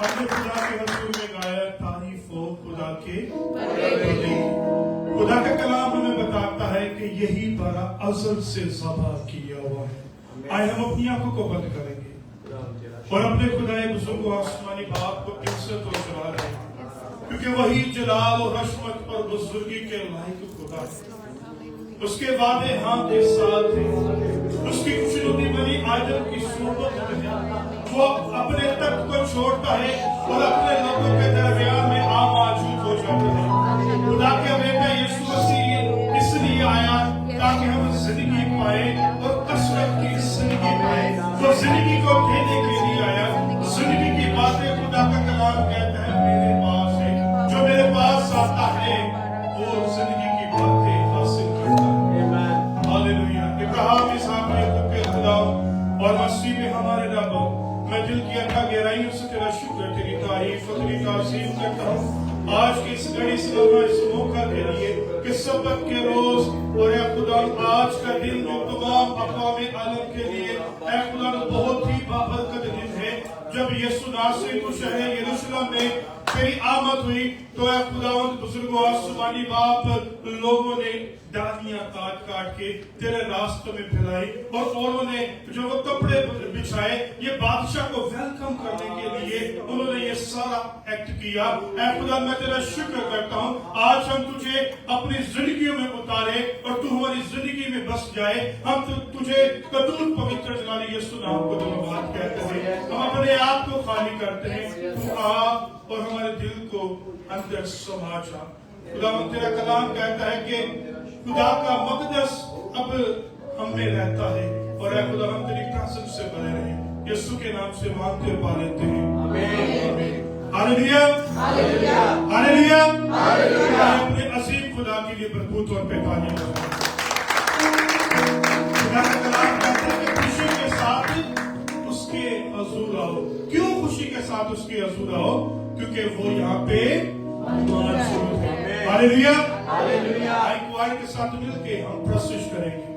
हमने खुदा के रसूल में गाया तारीफ हो खुदा के बड़ी। खुदा का कलाम हमें बताता है कि यही बड़ा अज़ल से ज़बा किया हुआ है। आए हम अपनी आंखों को बंद करेंगे और अपने खुदाए बुजुर्ग आसमानी बाप को इज्जत और जलाल है, क्योंकि वही जलाल और हशमत और बुजुर्गी के लायक खुदा है। उसके वादे हाँ के साथ थे, उसकी खुशनुदी बनी आदम की सोबत में वो अपने तख्त को छोड़ता है और अपने लोगों के दरमियान में मौजूद हो जाता है। खुदा के बेटा यीशु मसीह इसलिए आया ताकि हम जिंदगी पाए और कसरत की जिंदगी पाए। वो जिंदगी को देने के लिए आया। जिंदगी की बातें खुदा का कलाम कहता है मेरे पास है, जो मेरे पास आता है वो जिंदगी की बातें हासिल करता है। हालेलुया। इब्राहिम इसहाक याकूब के खुदा और मसीह में हमारे रब, मैं दिल की अथाह गहराइयों से तेरा शुक्र, तेरी तारीफ और तेरी ताज़ीम करता हूँ आज की इस घड़ी से इस मौका के लिए कि सबत के रोज और ए खुदा आज का दिन जो तमाम अक़वाम आलम के लिए ए खुदा बहुत ही बाबरकत दिन है। जब यीशु नासरी को शहर यरूशलेम में तेरी आमद हुई तो ए खुदावंद बुजुर्गों आसमानी बाप लोगों ने डालियां काट काट के तेरे रास्तों में फैलाई और उन्होंने जो वो कपड़े बिछाए ये बादशाह को वेलकम करने के लिए उन्होंने ये सारा एक्ट किया। ऐ खुदा मैं तेरा शुक्र करता हूँ आज हम तुझे अपनी जिंदगियों में उतारे और तू हमारी जिंदगी में बस जाए। हम तो तुझे कदूर पवित्र जलाली यीशु नाम को धन्यवाद कहते हैं। हम अपने आप को खाली करते हैं, तू आ और हमारे दिल को अंदर समा जा। खुदा तेरा कलाम कहता है कि खुदा का मकदस अब हम में रहता है और ऐ खुदा हम तेरी कसम से बने रहे। यीशु के नाम से मांगते पा लेते हैं, आमीन। Hallelujah hallelujah hallelujah hallelujah. अपने असीम खुदा के लिए भरपूर तौर पे ताली बजाएं। खुदा का कलाम कहता है कि खुशी के साथ उसके हुजूर आओ। क्यों खुशी के साथ उसके हुजूर आओ? क्योंकि वो यहाँ पे मौजूद है। हालेलुया, एक वाई के साथ मिलके हम प्रस्तुत करेंगे।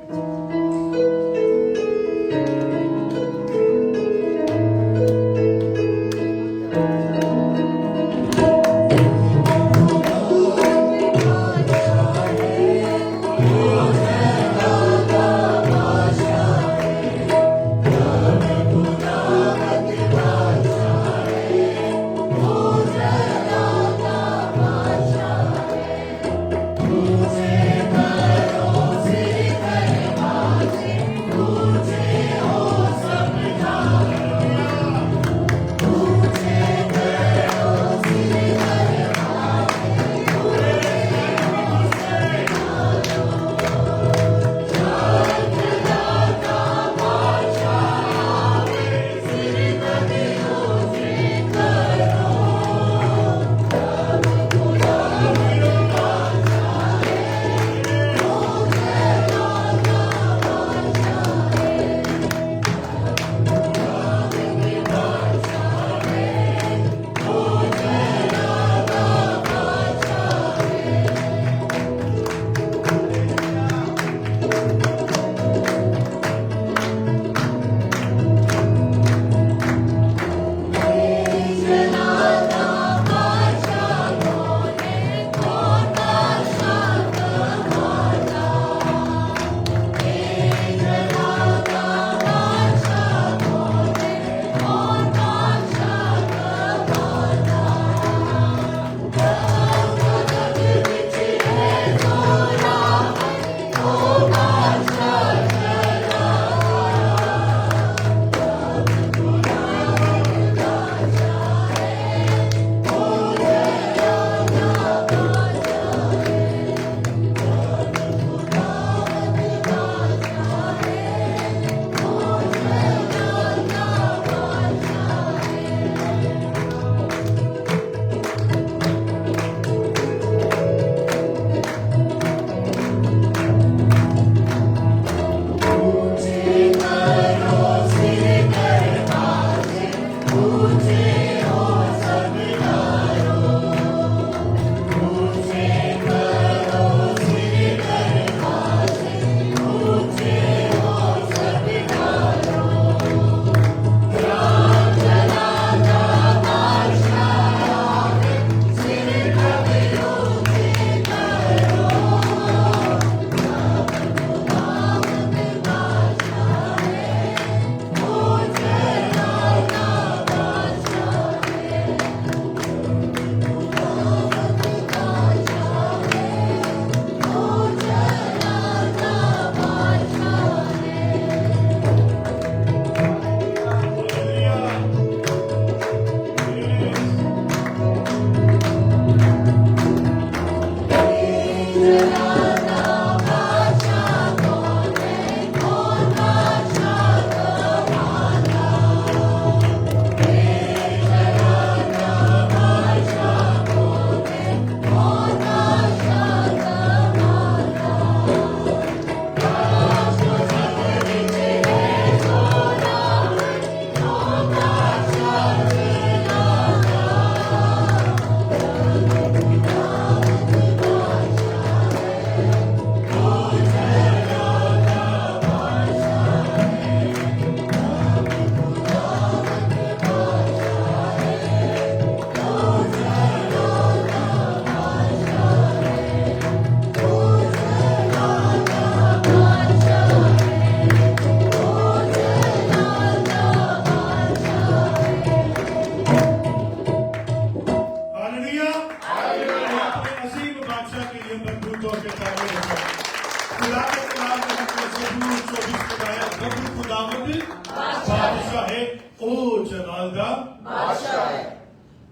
बादशाह है, ओ जलाल दा बादशाह है।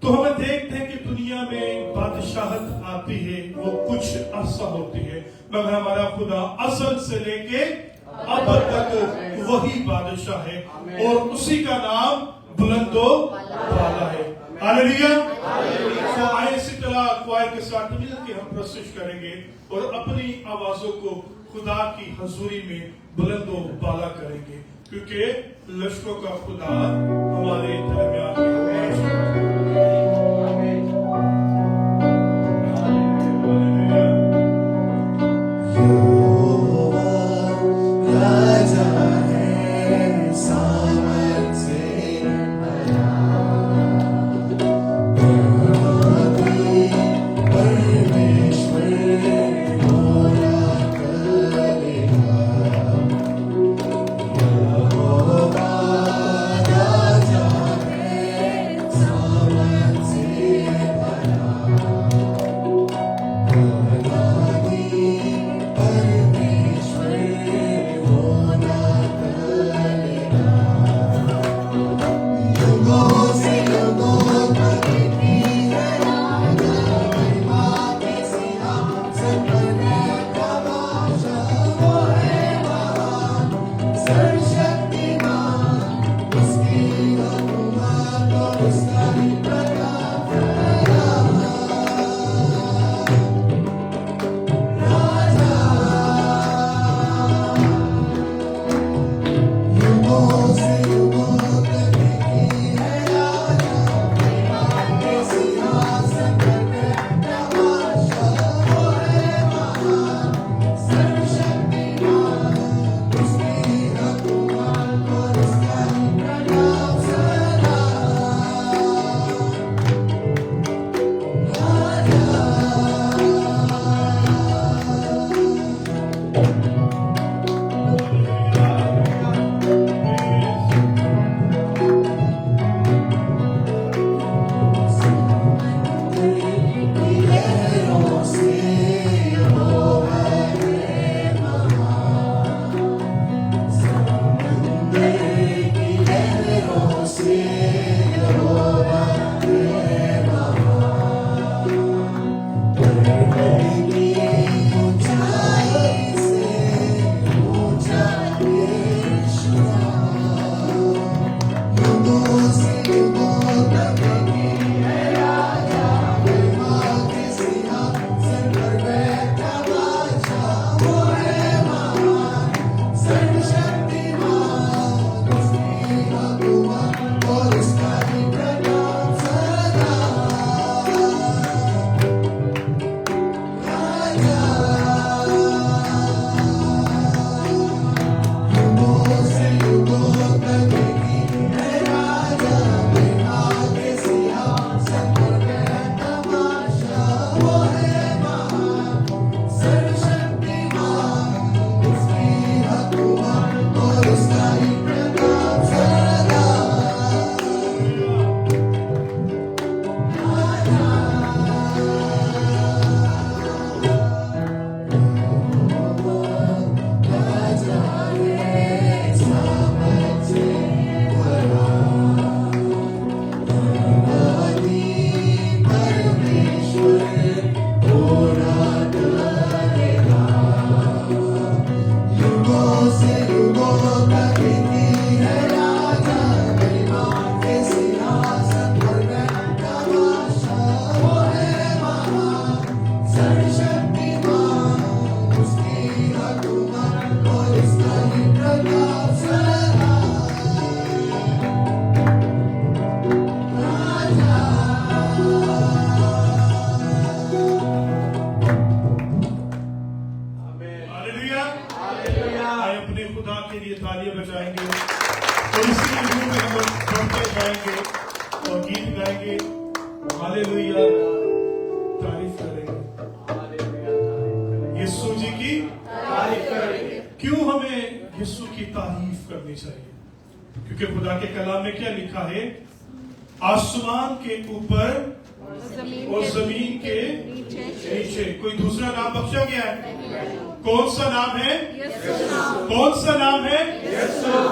तो हम देखते हैं कि दुनिया में बादशाहत आती है, वो कुछ अरसा होती है, मगर हमारा खुदा असल से लेके अब तक वही बादशाह है और उसी का नाम बुलंदो वाला है। हालेलुया। तो आए इसी तरह क्वायर के साथ मिलकर हम प्रस्तुत करेंगे और अपनी आवाजों को खुदा की हजूरी में बुलंदो बाला करेंगे, क्योंकि लश्करों का खुदा हमारे दरमियान में है। लिए तालियां बजाएंगे और इसी वीडियो में हम बढ़ते जाएंगे और गीत गाएंगे, हालेलुया, तारीफ करेंगे, यीशु जी की तारीफ करेंगे। क्यों हमें यीशु की तारीफ करनी चाहिए? क्योंकि खुदा के कलाम में क्या लिखा है? आसमान के ऊपर और जमीन के नीचे कोई दूसरा नाम बख्शा गया है। कौन सा नाम है? कौन सा नाम है?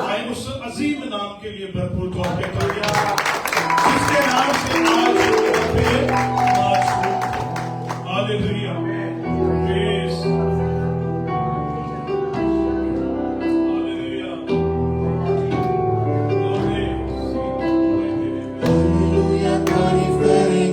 आइए उस अजीम नाम के लिए भरपूर तौर पे तालियां, जिसके नाम से आज हालेलुया, प्रेज तारीफ करेंगे।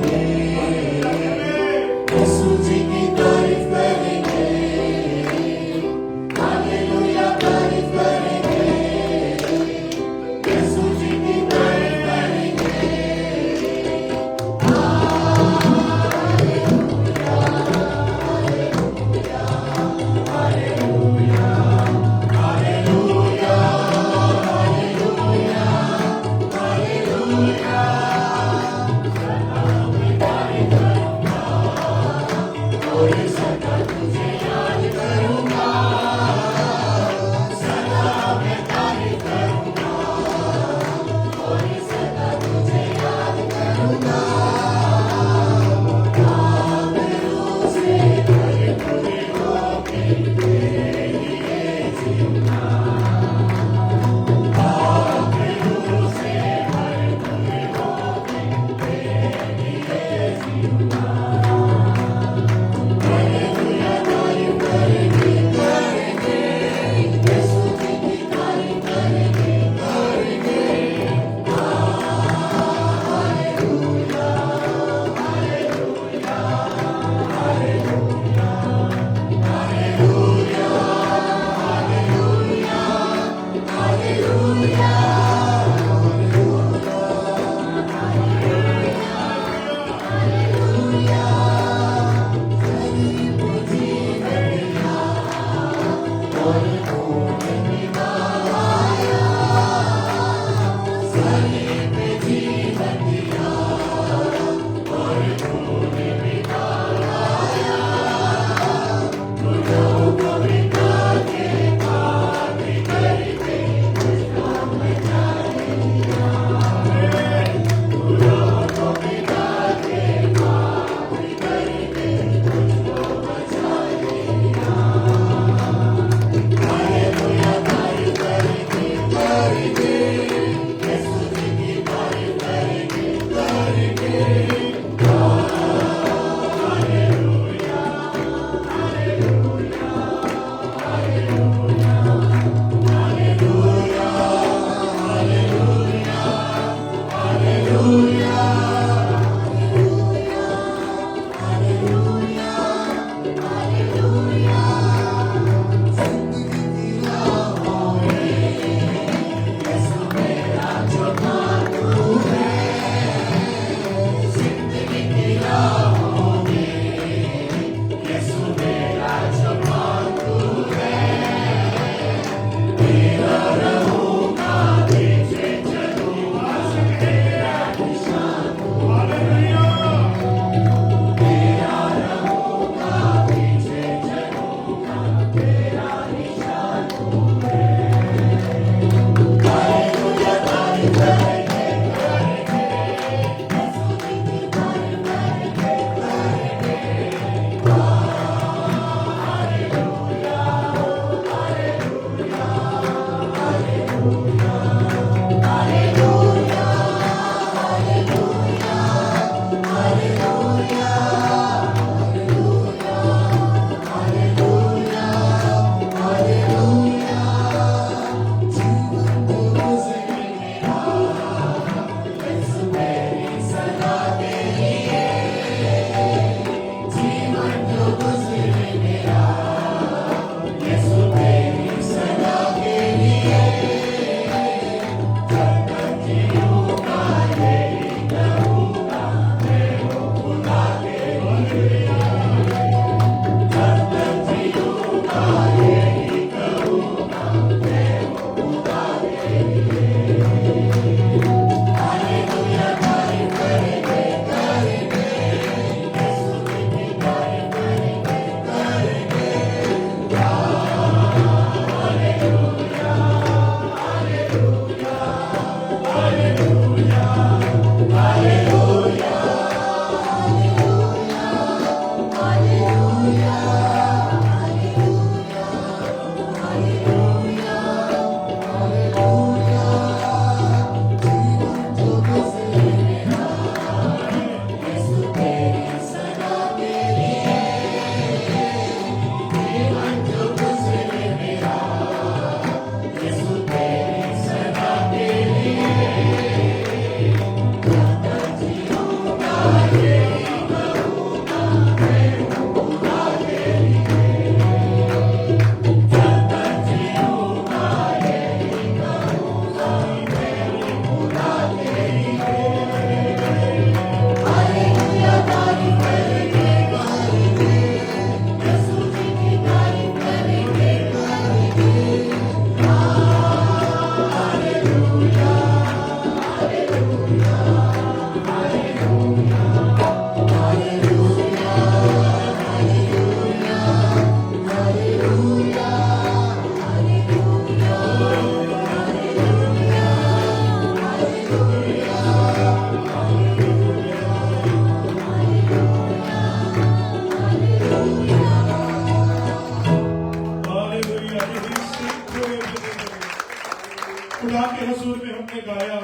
खुदा के हजूर में हमने गाया,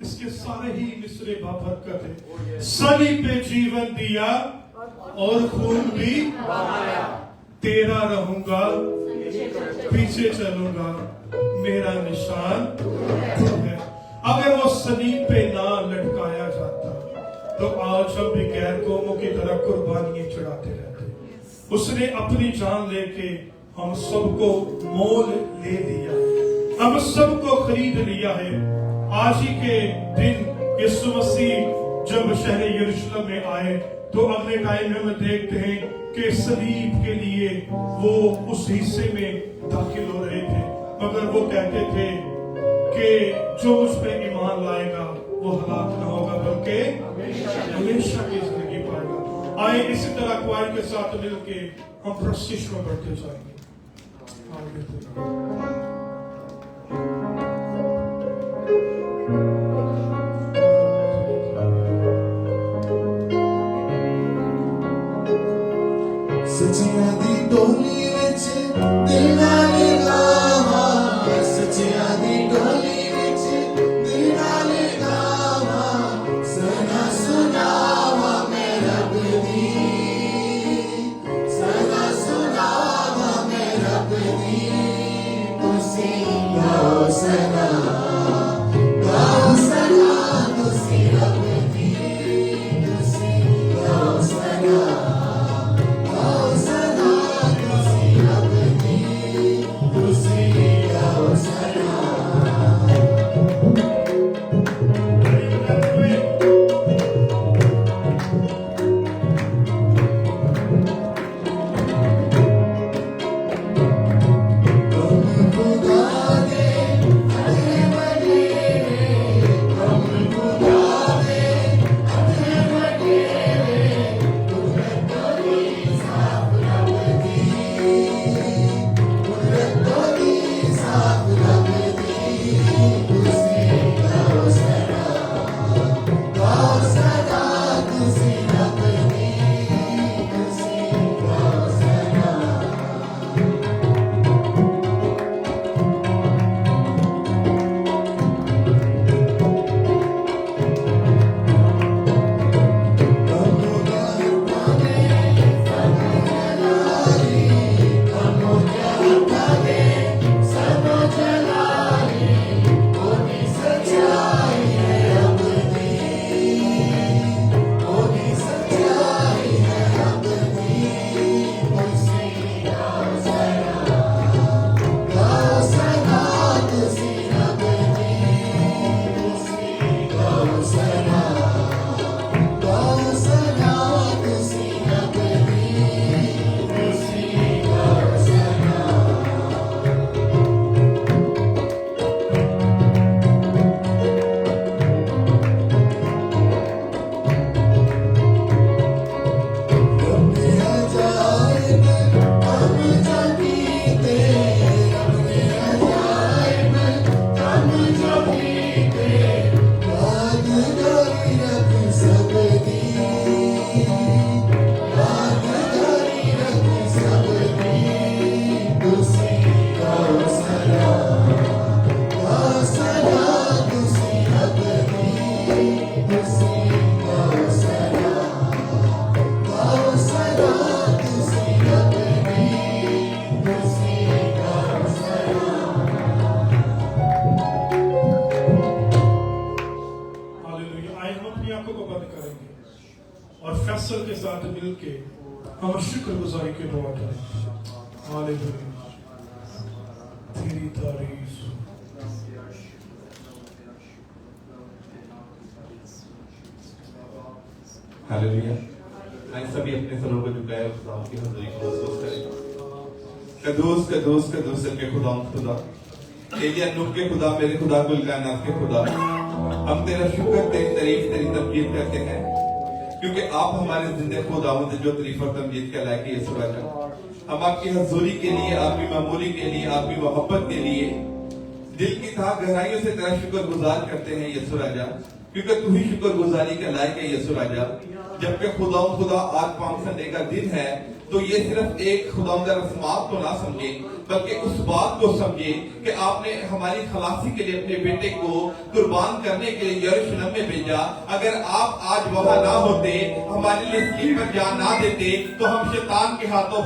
इसके सारे ही मिसरे बाबरकत है। सभी पे जीवन दिया और खून भी बहाया, तेरा रहूंगा पीछे चलूंगा, मेरा निशान तू है। अगर वो सलीब पे ना लटकाया जाता तो आज हम भी गैर कौमों की तरह कुर्बानियां चढ़ाते रहते। उसने अपनी जान लेके हम सबको मोल ले लिया, हम सबको खरीद लिया है। आज ही के दिन यीशु मसीह जब शहर यरूशलेम में आए तो अगले टाइम में हम देखते हैं कि सलीब के लिए वो उस हिस्से में दाखिल हो रहे थे, मगर वो कहते थे कि जो उस पे ईमान लाएगा वो हलाक न होगा बल्कि हमेशा की जिंदगी पाएगा। आए इसी तरह क्वायर के साथ मिलके हम प्रशिश में बढ़ते जाएंगे। सचिया दी टोली विच दिल नाले गावा, सचिया दी टोली विच दिल नाले गावा, सना सुनावा मैं रब दी, सना सुनावा मैं रब दी। तुसी गाओ सना, गाओ सना तुसी रब दी, तुसी गाओ सना, गाओ सना तुसी रब दी, तुसी गाओ सना। फैसल के साथ मिलके हम शुक्रगुजारी के दुआ करें। हालेलुया, तेरी तारीफ। हालेलुया। आइए सभी अपने सरों को झुकाए खुदा की हज़ूरी को महसूस करें। कदूस कदूस कदूस के खुदा खुदा, एलिया नूह के खुदा, मेरे खुदा कुल कायनात के खुदा, हम तेरा शुक्र, तेरी तारीफ, तेरी तमजीद करते हैं क्योंकि आप हमारे जिंदे खुदावंद जो तारीफ और तमजीद के लायक है। यीशु राजा, हम आपकी हजूरी के लिए, आपकी मामूली के लिए, आपकी मोहब्बत के लिए दिल की तह गहराइयों से तेरा शुक्र गुजार करते हैं यीशु राजा, क्योंकि तू ही शुक्र गुजारी के लायक है यीशु राजा। जबकि खुदा आज पाम संडे का दिन है, तो ये सिर्फ एक खुदावंद रस्मात को ना समझे, बल्कि उस बात को समझे कि आपने हमारी खलासी के लिए अपने बेटे को कुर्बान करने के लिए यरूशलेम में भेजा। अगर आप आज वहां ना होते, हमारे लिए सलीब पर जान ना देते, तो हम शैतान के हाथों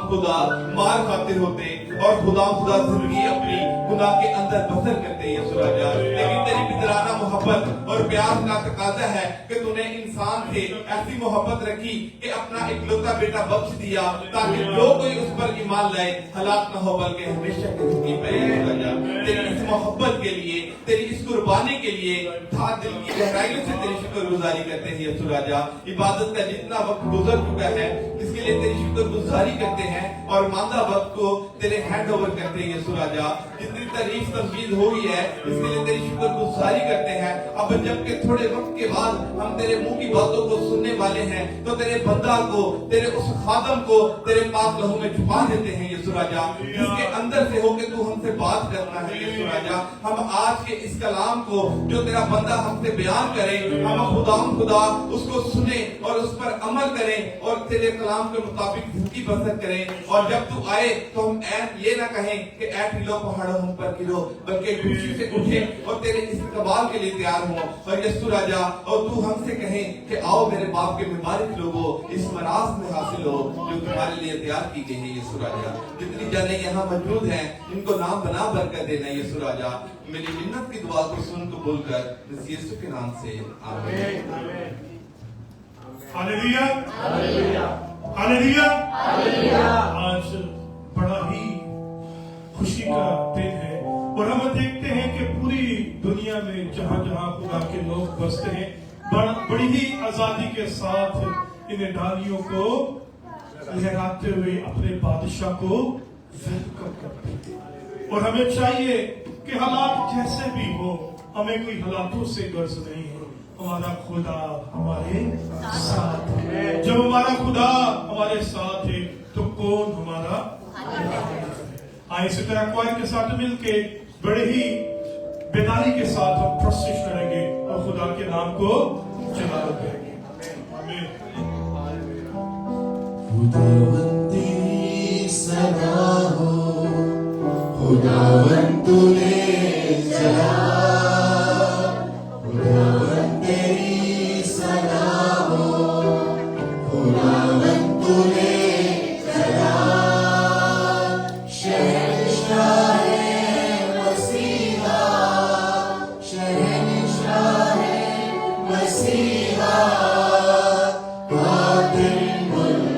खुदा मार खाते होते और खुदा जिंदगी अपनी गुनाह के अंदर बसर करते यीशु राजा। लेकिन तेरी बिदराना मोहब्बत और प्यार का तकाजा है कि तूने इंसान से ऐसी मोहब्बत रखी कि अपना इकलौता बेटा बख्श दिया, ताकि जो कोई उस पर ईमान लाए हलाक न हो बल्कि हमेशा की जिंदगी पाए यीशु राजा। तेरी इस मोहब्बत के लिए, तेरी इस कुर्बानी के लिए था दिल की गहराइयों से तेरी शुक्रगुजारी करते हैं यीशु राजा। इबादत का जितना वक्त गुजर चुका है, इसके लिए तेरी शुक्रगुजारी करते हैं और मांदा वक्त को तेरे हैंड ओवर करते हैं यीशु राजा। जितनी तारीफ तमजीद हुई है, इसके लिए तेरी शुक्रगुजारी करते हैं। अब जबकि थोड़े वक्त के बाद हम तेरे मुंह की बातों को सुनने वाले हैं, तो तेरे बंदा को, तेरे उस खादम को तेरे पाक लहू में छुपा देते हैं यीशु राजा, जिसके अंदर से होके तू हमसे बात करना है यीशु राजा। हम आज के इस कलाम को जो तेरा बंदा हमसे बयान करे, हम खुदा उसको सुने और उस पर अमल करें और तेरे कलाम के मुताबिक जिंदगी बसर करें। और जब तू आए तो हम ये ना कहें कि ऐ लो पहाड़ों हम पर गिरो, बल्कि खुशी से उठे और तेरे इस्तकबाल के लिए तैयार हो। और यीशु राजा, और तू हमसे कहें कि आओ मेरे बाप के मुबारक लोगों, इस मराज में हासिल हो जो तुम्हारे लिए तैयार की गई है यीशु राजा। जितनी जाने यहाँ मौजूद हैं, इनको नाम बना बरकत देना यीशु राजा। मेरी मिन्नत की दुआ को सुन को बोलकर इस यीशु के नाम से आमीन। Hallelujah, hallelujah. आज बड़ा ही खुशी का दिन है और हम देखते हैं कि पूरी दुनिया में जहां जहां खुदा के लोग बसते हैं, बड़ी ही आजादी के साथ इन डालियों को लहराते हुए अपने बादशाह को वेलकम करते हैं। और हमें चाहिए कि हालात जैसे भी हो, हमें कोई हालातों से गर्ज नहीं है। हमारा खुदा हमारे साथ है। जब हमारा खुदा हमारे साथ है तो कौन हमारा आए। इसी तरह क्वायर के साथ मिलके बड़े ही बेदारी के साथ हम प्रोसेस करेंगे और खुदा के नाम को जलाल करेंगे। आमीन। खुदावन तेरी सदा हो, खुदावन तूने जला, खुदावन तेरी सदा हो, खुदावन तूने जला। शहंशाह मसीहा, शहंशाह मसीहा, कातिल मुल्क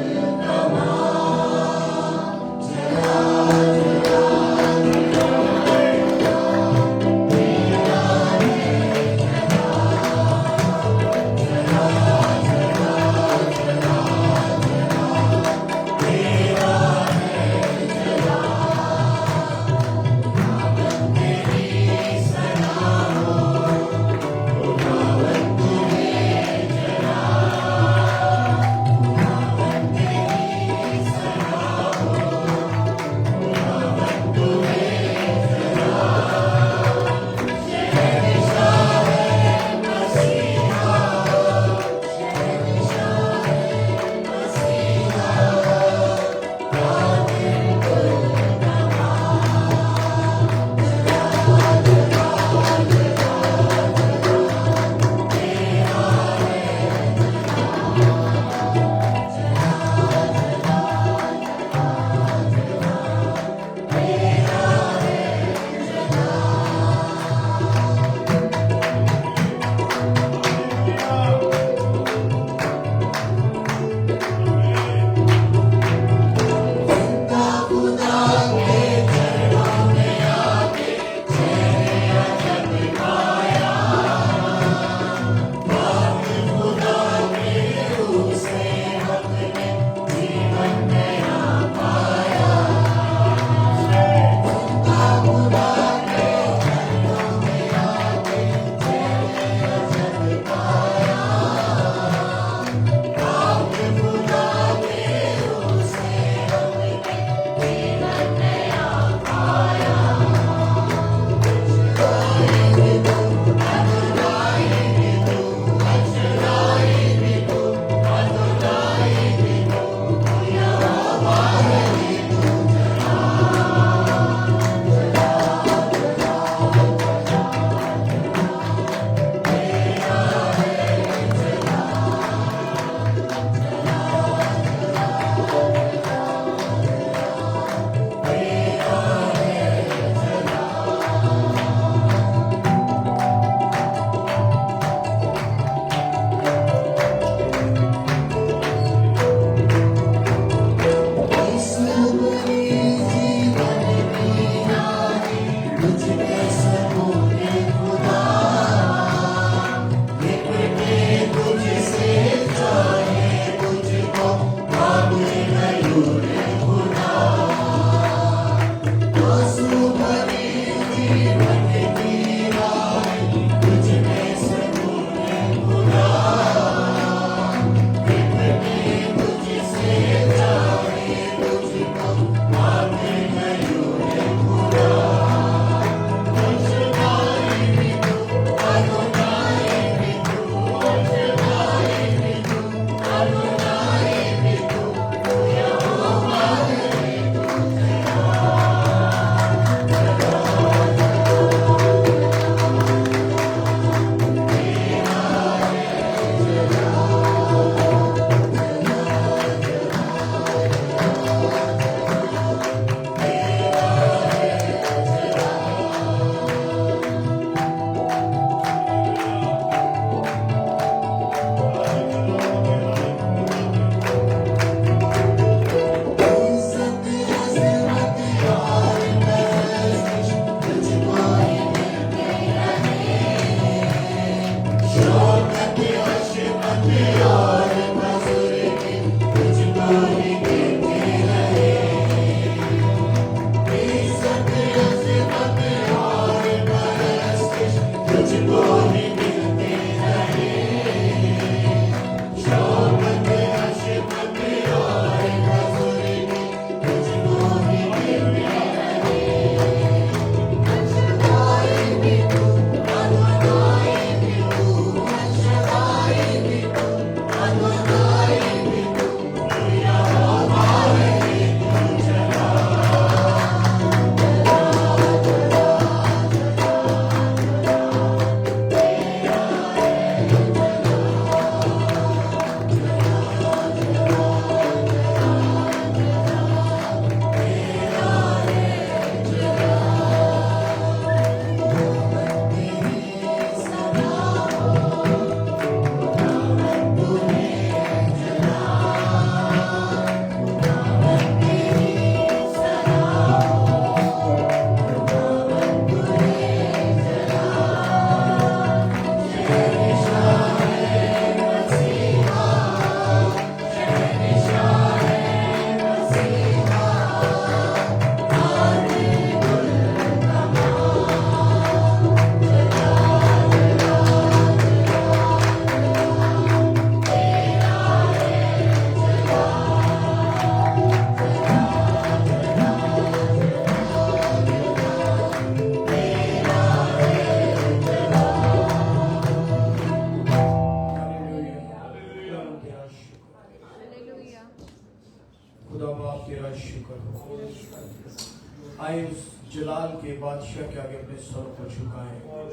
आए उस जलाल के बादशाह के आगे अपने सर को झुकाएं और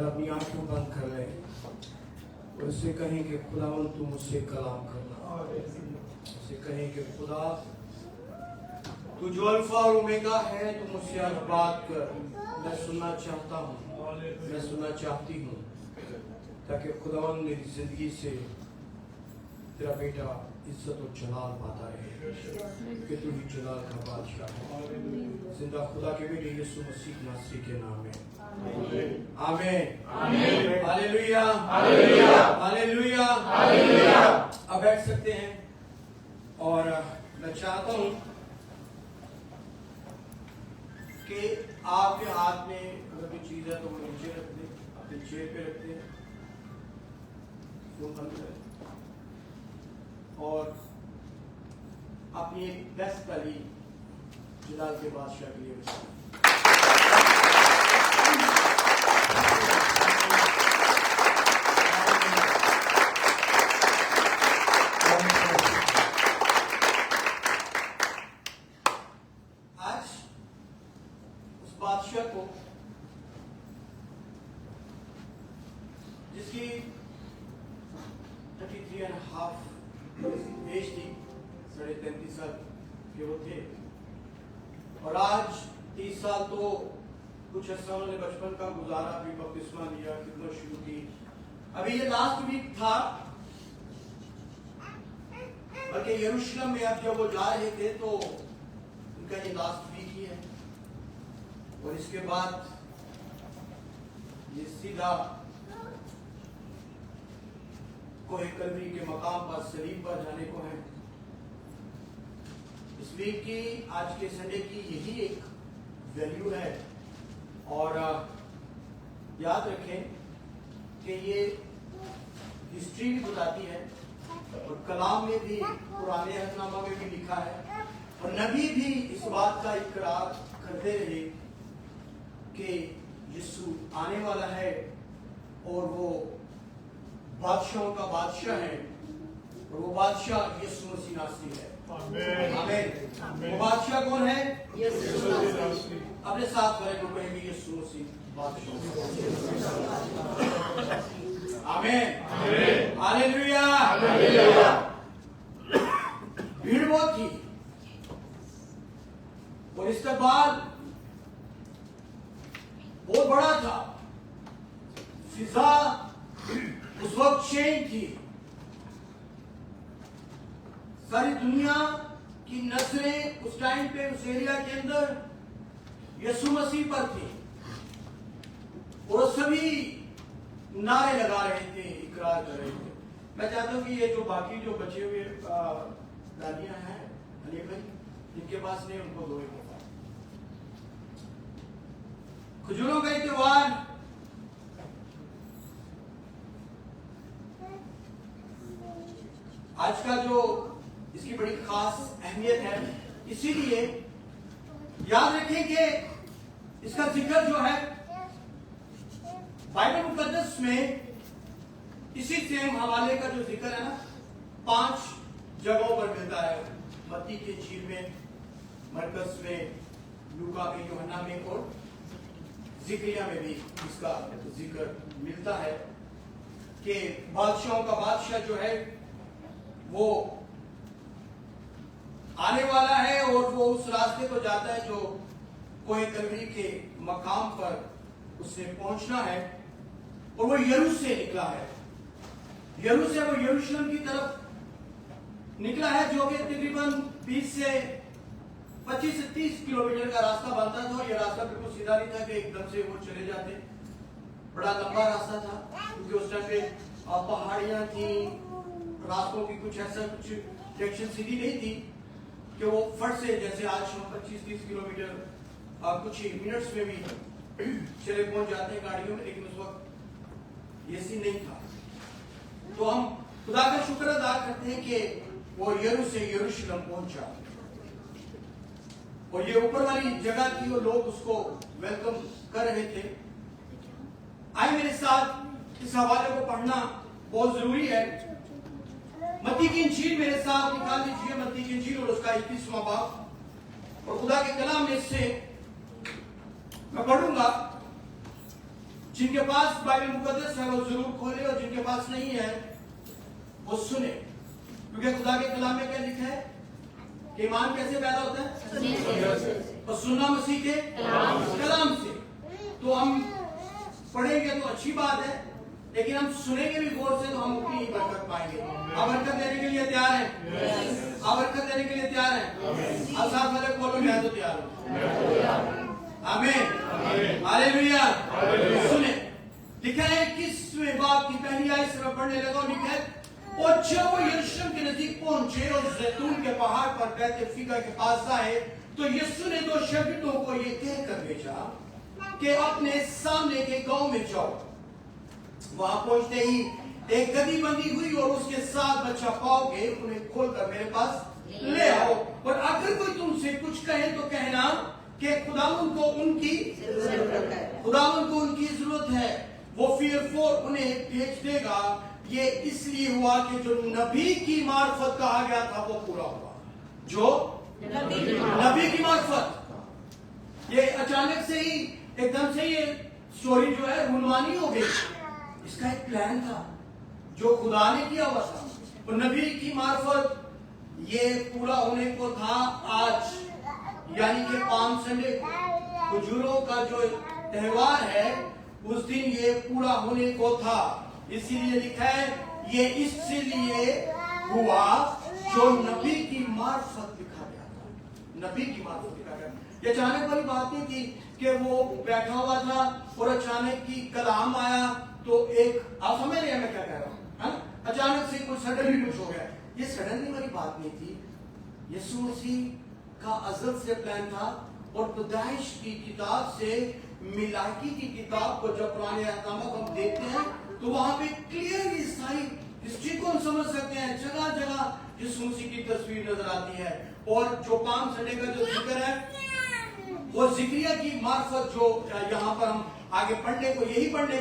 अपनी आंखों बंद कर लें और उससे कहें कि खुदावंद तू मुझसे कलाम करना। उससे कहें कि खुदा तू जो अल्फा और ओमेगा है, तू मुझसे आज बात कर। मैं सुनना चाहता हूँ, मैं सुनना चाहती हूँ, ताकि खुदावंद मेरी जिंदगी से तेरा बेटा इज्जत और जलाल पाता रहे कि तू ही जलाल का बादशाह है। जिंदा खुदा के बेटे यीशु मसीह नासरी के नाम में आमीन। Hallelujah, hallelujah, hallelujah, hallelujah. अब बैठ सकते हैं और मैं चाहता हूं कि आपके हाथ में अगर कोई चीज है तो वो नीचे रख दे, अपने चेयर पे रख दे, फोन बंद करें और अपनी एक बेस्ट वाली जलाल के बादशाह के लिए आज उस बादशाह को जिसकी 33.5 एज थी, 33.5 साल के वो थे और आज 30 साल तो कुछ ऐसा उन्होंने बचपन का गुजारा, भी बपतिस्मा लिया, खिदमत शुरू की। अभी ये लास्ट वीक था, बल्कि यरूशलेम में अब जब वो जा रहे थे तो उनका ये लास्ट वीक ही है और इसके बाद ये सीधा कोई कलवरी के मकाम पर सलीब पर जाने को है। इस वीक की, आज के संडे की यही एक वैल्यू है और याद रखें कि ये हिस्ट्री भी बताती है और कलाम में भी, पुराने अहदनामा में भी लिखा है और नबी भी इस बात का इकरार करते रहे कि यीशु आने वाला है और वो बादशाहों का बादशाह है और वो बादशाह यीशु मसीह नासरी है। आमीन। वो बादशाह कौन है? यीशु मसीह। अपने साथ वाले को कहेंगे यीशु मसीह बादशाह। आमीन। Hallelujah, hallelujah. भीड़ बहुत थी और इस्तकबाल बहुत बड़ा था। फिजा उस वक्त चेंज थी। सारी दुनिया की नजरें उस टाइम पे उस एरिया के अंदर यीशु मसीह पर थी और सभी नारे लगा रहे थे, इकरार कर रहे थे। मैं चाहता हूं कि ये जो बाकी जो बचे हुए दादियां हैं, अली भाई, जिनके पास नहीं, उनको दो एक मौका। खजूरों का त्योहार आज का जो इसकी बड़ी खास अहमियत है, इसीलिए याद रखें कि इसका जिक्र जो है बाइबल मुकद्दस में, इसी सेम हवाले का जो जिक्र है ना, 5 जगहों पर मिलता है। मत्ती के इंजील में, मरकस में, लूका में, यूहन्ना में और जिक्रिया में भी इसका जिक्र मिलता है कि बादशाहों का बादशाह जो है वो आने वाला है और वो उस रास्ते को जाता है जो कोई कलवरी के मकाम पर उसे पहुंचना है और वो यरूशलेम से निकला है। यरूशलेम वो यरूशलेम की तरफ निकला है, जो कि तकरीबन 20 से 25 से 30 किलोमीटर का रास्ता बनता था और ये रास्ता बिल्कुल सीधा नहीं था कि एकदम से वो चले जाते। बड़ा लंबा रास्ता था क्योंकि उस टाइम पे पहाड़ियां थी, रास्तों की कुछ ऐसा कुछ डायरेक्शन सीधी नहीं थी कि वो फट से, जैसे आज हम 25-30 किलोमीटर कुछ ही मिनट्स में भी चले पहुंच जाते हैं गाड़ियों में, लेकिन उस वक्त ये सीन नहीं था। तो हम खुदा का शुक्र अदा करते हैं कि वो यरूशलेम से यरूशलेम पहुंचा और ये ऊपर वाली जगह थी और लोग उसको वेलकम कर रहे थे। आइए मेरे साथ इस हवाले को पढ़ना बहुत जरूरी है। मत्ती की इंजील मेरे साथ निकाल लीजिए, मत्ती की इंजील और उसका 21वां बाब। खुदा के कलाम में से मैं पढ़ूंगा। जिनके पास बाइबल मुकद्दस है वो जरूर खोले, और जिनके पास नहीं है वो सुने, क्योंकि खुदा के कलाम में क्या लिखा है कि ईमान कैसे पैदा होता है? और सुनना मसीह के कलाम से। तो हम पढ़ेंगे तो अच्छी बात है, लेकिन हम सुनेंगे भी गौर से तो हम उतनी ही बरकत पाएंगे। आप बरकत देने के लिए तैयार हैं? आप बरकत देने के लिए तैयार हैं? अब साथ वाले बोलो मैं तो तैयार हूँ। आमीन, हालेलुया। सुने, लिखा है 21वें बाब की पहली आयत से मैं पढ़ने लगा। लिखा है, और जब वो यरूशलेम के नजदीक पहुंचे और जैतून के पहाड़ पर बैतफीगा के पास आए, तो यीशु ने 2 शागिर्दों को ये कहकर भेजा कि अपने सामने के गांव में जाओ। वहां पहुंचते ही एक गधी बंधी हुई और उसके साथ बच्चा पाओगे, उन्हें खोलकर मेरे पास ले आओ। और अगर कोई तुमसे कुछ कहे तो कहना कि खुदावंद को उनकी जरूरत है, वो फिर उन्हें भेज देगा। ये इसलिए हुआ कि जो नबी की मार्फत कहा गया था वो पूरा हुआ। जो नबी की मार्फत, ये अचानक से ही एकदम से ये स्टोरी जो है रूलमानी हो गई। इसका एक प्लान था जो खुदा ने किया हुआ था, और नबी की मार्फत ये पूरा होने को था आज, यानी कि पाम संडे, खजूरों का जो त्योहार है उस दिन ये पूरा होने को था। इसीलिए लिखा है ये इसलिए हुआ जो नबी की मार्फत लिखा गया था। नबी की मार्फत लिखा गया। ये अचानक वाली बात नहीं थी कि वो बैठा हुआ था और अचानक की कलाम आया तो एक, आप समझ रहे हैं मैं क्या कह रहा हूँ? अचानक से कुछ सडनली कुछ हो गया। ये सडनली वाली बात नहीं थी। यीशु मसीह का अज़ल से प्लान था, और पैदाइश की किताब से मिलाकी की किताब को जब पुराने अहकाम को हम देखते हैं तो वहां पे क्लियरली सारी हिस्ट्री को हम समझ सकते हैं। जगह जगह यीशु मसीह की तस्वीर नजर आती है। और जो पाम संडे का जो जिक्र है वो जिक्रिया की मार्फत, जो यहाँ पर हम आगे पढ़ने को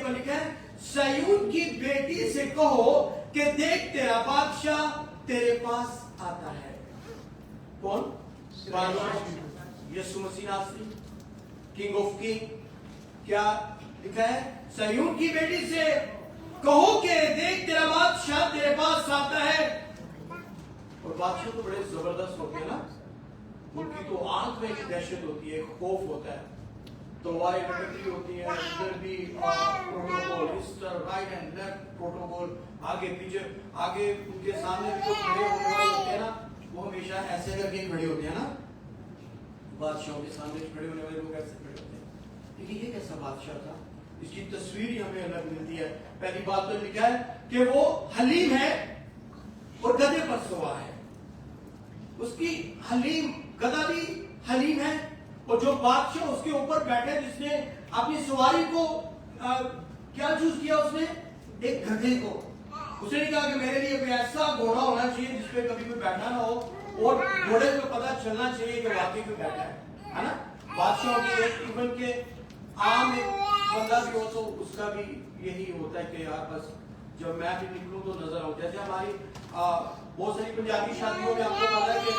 लिखा है, सयून की बेटी से कहो कि देख तेरा बादशाह तेरे पास आता है। कौन? यीशु मसीह नासरी, किंग ऑफ किंग। क्या लिखा है? सयून की बेटी से कहो कि देख तेरा बादशाह तेरे पास आता है। और बादशाह तो बड़े जबरदस्त होते हैं ना, उनकी तो आंख में एक दहशत होती है, खौफ होता है, तलवारें लटकती होती है, इधर भी प्रोटोकॉल, इस तरफ राइट एंड लेफ्ट प्रोटोकॉल, आगे पीछे, आगे उनके सामने जो खड़े होने वाले होते हैं ना, वो हमेशा ऐसे करके खड़े होते हैं ना। बादशाहों के सामने खड़े होने वाले लोग ऐसे खड़े होते हैं। देखिए ये कैसा बादशाह था, इसकी तस्वीर ही हमें अलग मिलती है। पहली बात तो लिखा है कि वो हलीम है और गधे पर सवार है। उसकी हलीम, गधा भी हलीम है, और जो बादशाह उसके ऊपर बैठे, जिसने अपनी सवारी को क्या चूज किया, उसने एक गधे को। उसने नहीं कहा कि मेरे लिए कोई ऐसा घोड़ा होना चाहिए जिसपे कभी कोई बैठा ना हो, और घोड़े को पता चलना चाहिए कि वाकई कोई बैठा है ना। बादशाह के इवन के आम एक बंदा भी हो तो उसका भी यही होता है कि यार बस जब मैं भी निकलूं तो नजर आऊं। जैसे हमारी बहुत सारी पंजाबी शादियों में आपको पता है कि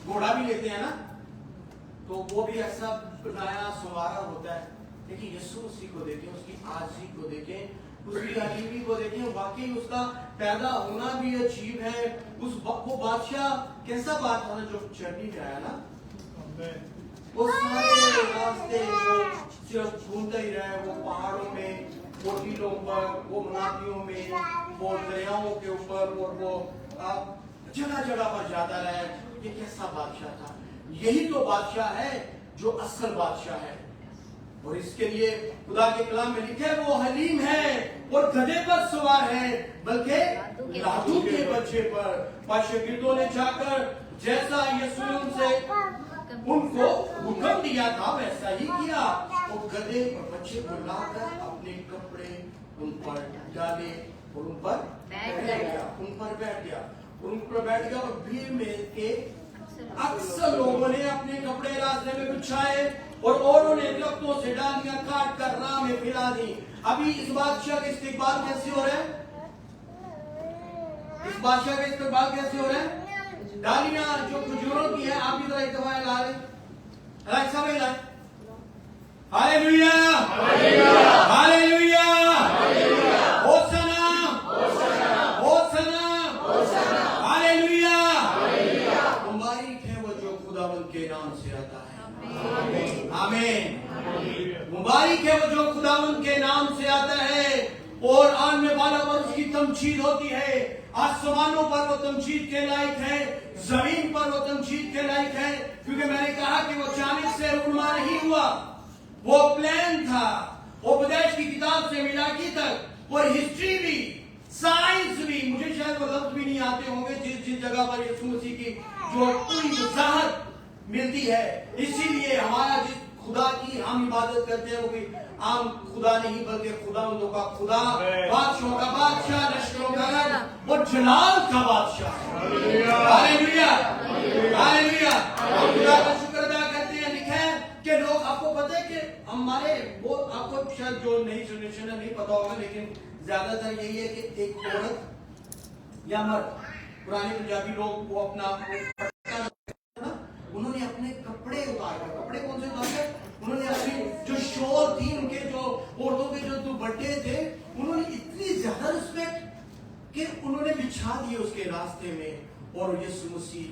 घोड़ा भी लेते हैं ना, तो वो भी ऐसा बनाया संवारा होता है। लेकिन यीशु मसीह को देखें, उसकी आजी को देखें, उसकी अजीबी को देखें, वाकई उसका पैदा होना भी अजीब है। वो बादशाह कैसा बात था ना जो चरनी में आया ना, वो सारे रास्ते वो सिर्फ घूमता ही रहे, वो पहाड़ों में, वो टीलों पर, वो मनादियों में, वो दरियाओं के ऊपर, और वो जगह जगह पर जाता रहे। ये कैसा बादशाह था? यही तो बादशाह है जो असल बादशाह है। और इसके लिए खुदा के कलाम में लिखे वो हलीम है और गधे पर सवार है, बल्कि लादू के बच्चे पर। शागिर्दों ने जाकर जैसा यीशु से उनको हुक्म दिया था वैसा ही किया। वो गधे और बच्चे को लाकर अपने कपड़े उन पर डाले और उन पर बैठ गया। और भीड़ में के अक्सर लोगों ने अपने कपड़े रास्ते में बिछाए और औरों ने दरख्तों से डालियां काट कर राह में फैला दी। अभी इस बादशाह का इस्तेकबाल कैसे हो रहा है? इस बादशाह का इस्तेकबाल कैसे हो रहा है? डालियां जो खजूरों की है, आप भी जरा एक दफा ला रहे, सब लाए। Hallelujah, hallelujah, होसना, होसना, hallelujah. मुबारक है वो जो खुदावंद के नाम से आता है। आमीन। मुबारक है वो जो खुदावंद के नाम से आता है और आने वाला पर उसकी तमजीद होती है। आसमानों पर वो तमजीद के लायक है, जमीन पर वो तमजीद के लायक है, क्योंकि मैंने कहा कि वो अचानक से रूनुमा नहीं हुआ, वो प्लान था। उपदेश की किताब से मिलाकी तक और हिस्ट्री भी, साइंस भी, मुझे शायद वो लफ्ज भी नहीं आते होंगे जिस जिस जगह पर यीशु मसीह की जो पूरी वजाहत मिलती है। इसीलिए हमारा जिस खुदा की हम इबादत करते हैं वो कोई आम खुदा नहीं बल्कि खुदावंदों का खुदा, बादशाहों का बादशाह, लश्करों का रब और जलाल का बादशाह। Hallelujah, hallelujah. हम खुदा का शुक्र अदा करते हैं। लिखा है कि लोग, आपको पता है कि हमारे वो, आपको शायद जो नई जनरेशन है नहीं पता होगा, लेकिन ज्यादातर यही है कि एक औरत या मर्द, पुराने पंजाबी लोग वो अपना उन्होंने अपने कपड़े उतार कर, कपड़े कौन से उतार कर, उन्होंने अपने जो शोर थी, उनके जो औरतों के जो दुपट्टे थे, उन्होंने इतनी ज्यादा रिस्पेक्ट कि उन्होंने बिछा दिए उसके रास्ते में, और यीशु मसीह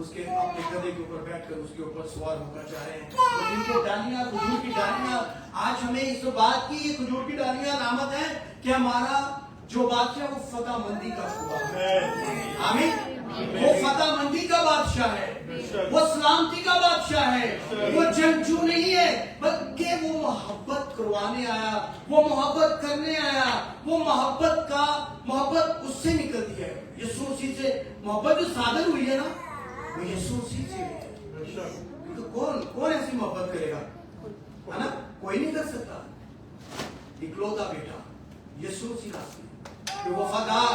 उसके अपने गधे के ऊपर बैठकर उसके ऊपर सवार होकर जा रहे हैं। तो इनके डालियां, खजूर की डालियां, आज हमें इस बात की खजूर की डालियां अलामत है कि हमारा जो बादशाह वो फतेहमंदी का हुआ है। आमीन। वो फतेहमंदी का बादशाह है, वो सलामती का बादशाह है, वो जंगजू नहीं है, बल्कि वो मोहब्बत करवाने आया, वो मोहब्बत करने आया। वो मोहब्बत उससे निकलती है, यीशु मसीह से। मोहब्बत जो साधन हुई है ना, वो यीशु मसीह से है। तो कौन ऐसी मोहब्बत करेगा, है ना? कोई नहीं कर सकता। इकलौता बेटा यीशु मसीह रास्ते, वो वफादार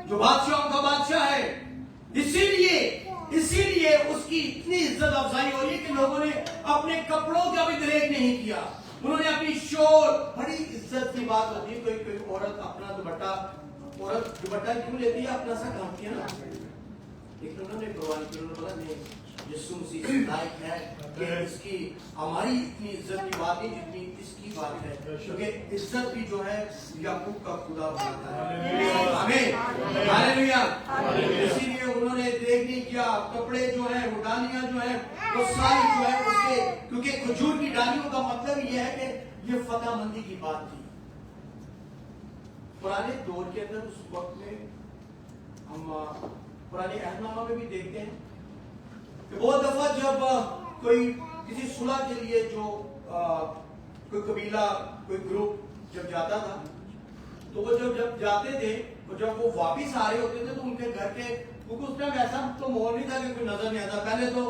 जो बादशाहों का बादशाह है। इसीलिए उसकी इतनी इज्जत अफजाई हो रही है कि लोगों ने अपने कपड़ों का भी दरेक नहीं किया। उन्होंने अपनी शोर, बड़ी इज्जत की बात होती है, कोई औरत अपना दुपट्टा क्यों लेती है, अपना सा ढांकती है ना, लेकिन उन्होंने कुर्बानी की। उन्होंने बोला नहीं, यीशु मसीह लायक है कि इसकी हमारी इतनी इज्जत की बात नहीं जितनी इसकी बात है, क्योंकि इज्जत भी जो है याकूब का खुदा बनाता है। आमीन, हालेलुया। इसीलिए उन्होंने देख नहीं किया, कपड़े जो है, वो डालियां जो है, वो सारी जो है उसके, क्योंकि खजूर की डालियों का मतलब ये है कि ये फतेहमंदी की बात थी। पुराने दौर के अंदर उस वक्त में हम पुराने अहदनामा में भी देखते हैं कि बहुत दफा जब कोई किसी सुलह के लिए जो कोई कबीला, कोई ग्रुप जब जाता था, तो वो जब जाते थे, तो जब वो वापिस आ रहे होते थे तो उनके घर के, क्योंकि उस टाइम ऐसा तो माहौल नहीं था कि कोई नजर नहीं आता। पहले तो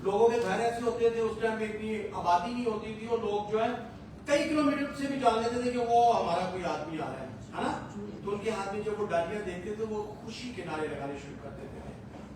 लोगों के घर ऐसे होते थे, उस टाइम इतनी आबादी नहीं होती थी, और लोग जो है कई किलोमीटर से भी जान लेते थे कि वो हमारा कोई आदमी आ रहा है ना। तो उनके हाथ में जब वो डालियां देखते थे, वो खुशी के नारे लगाने शुरू करते थे,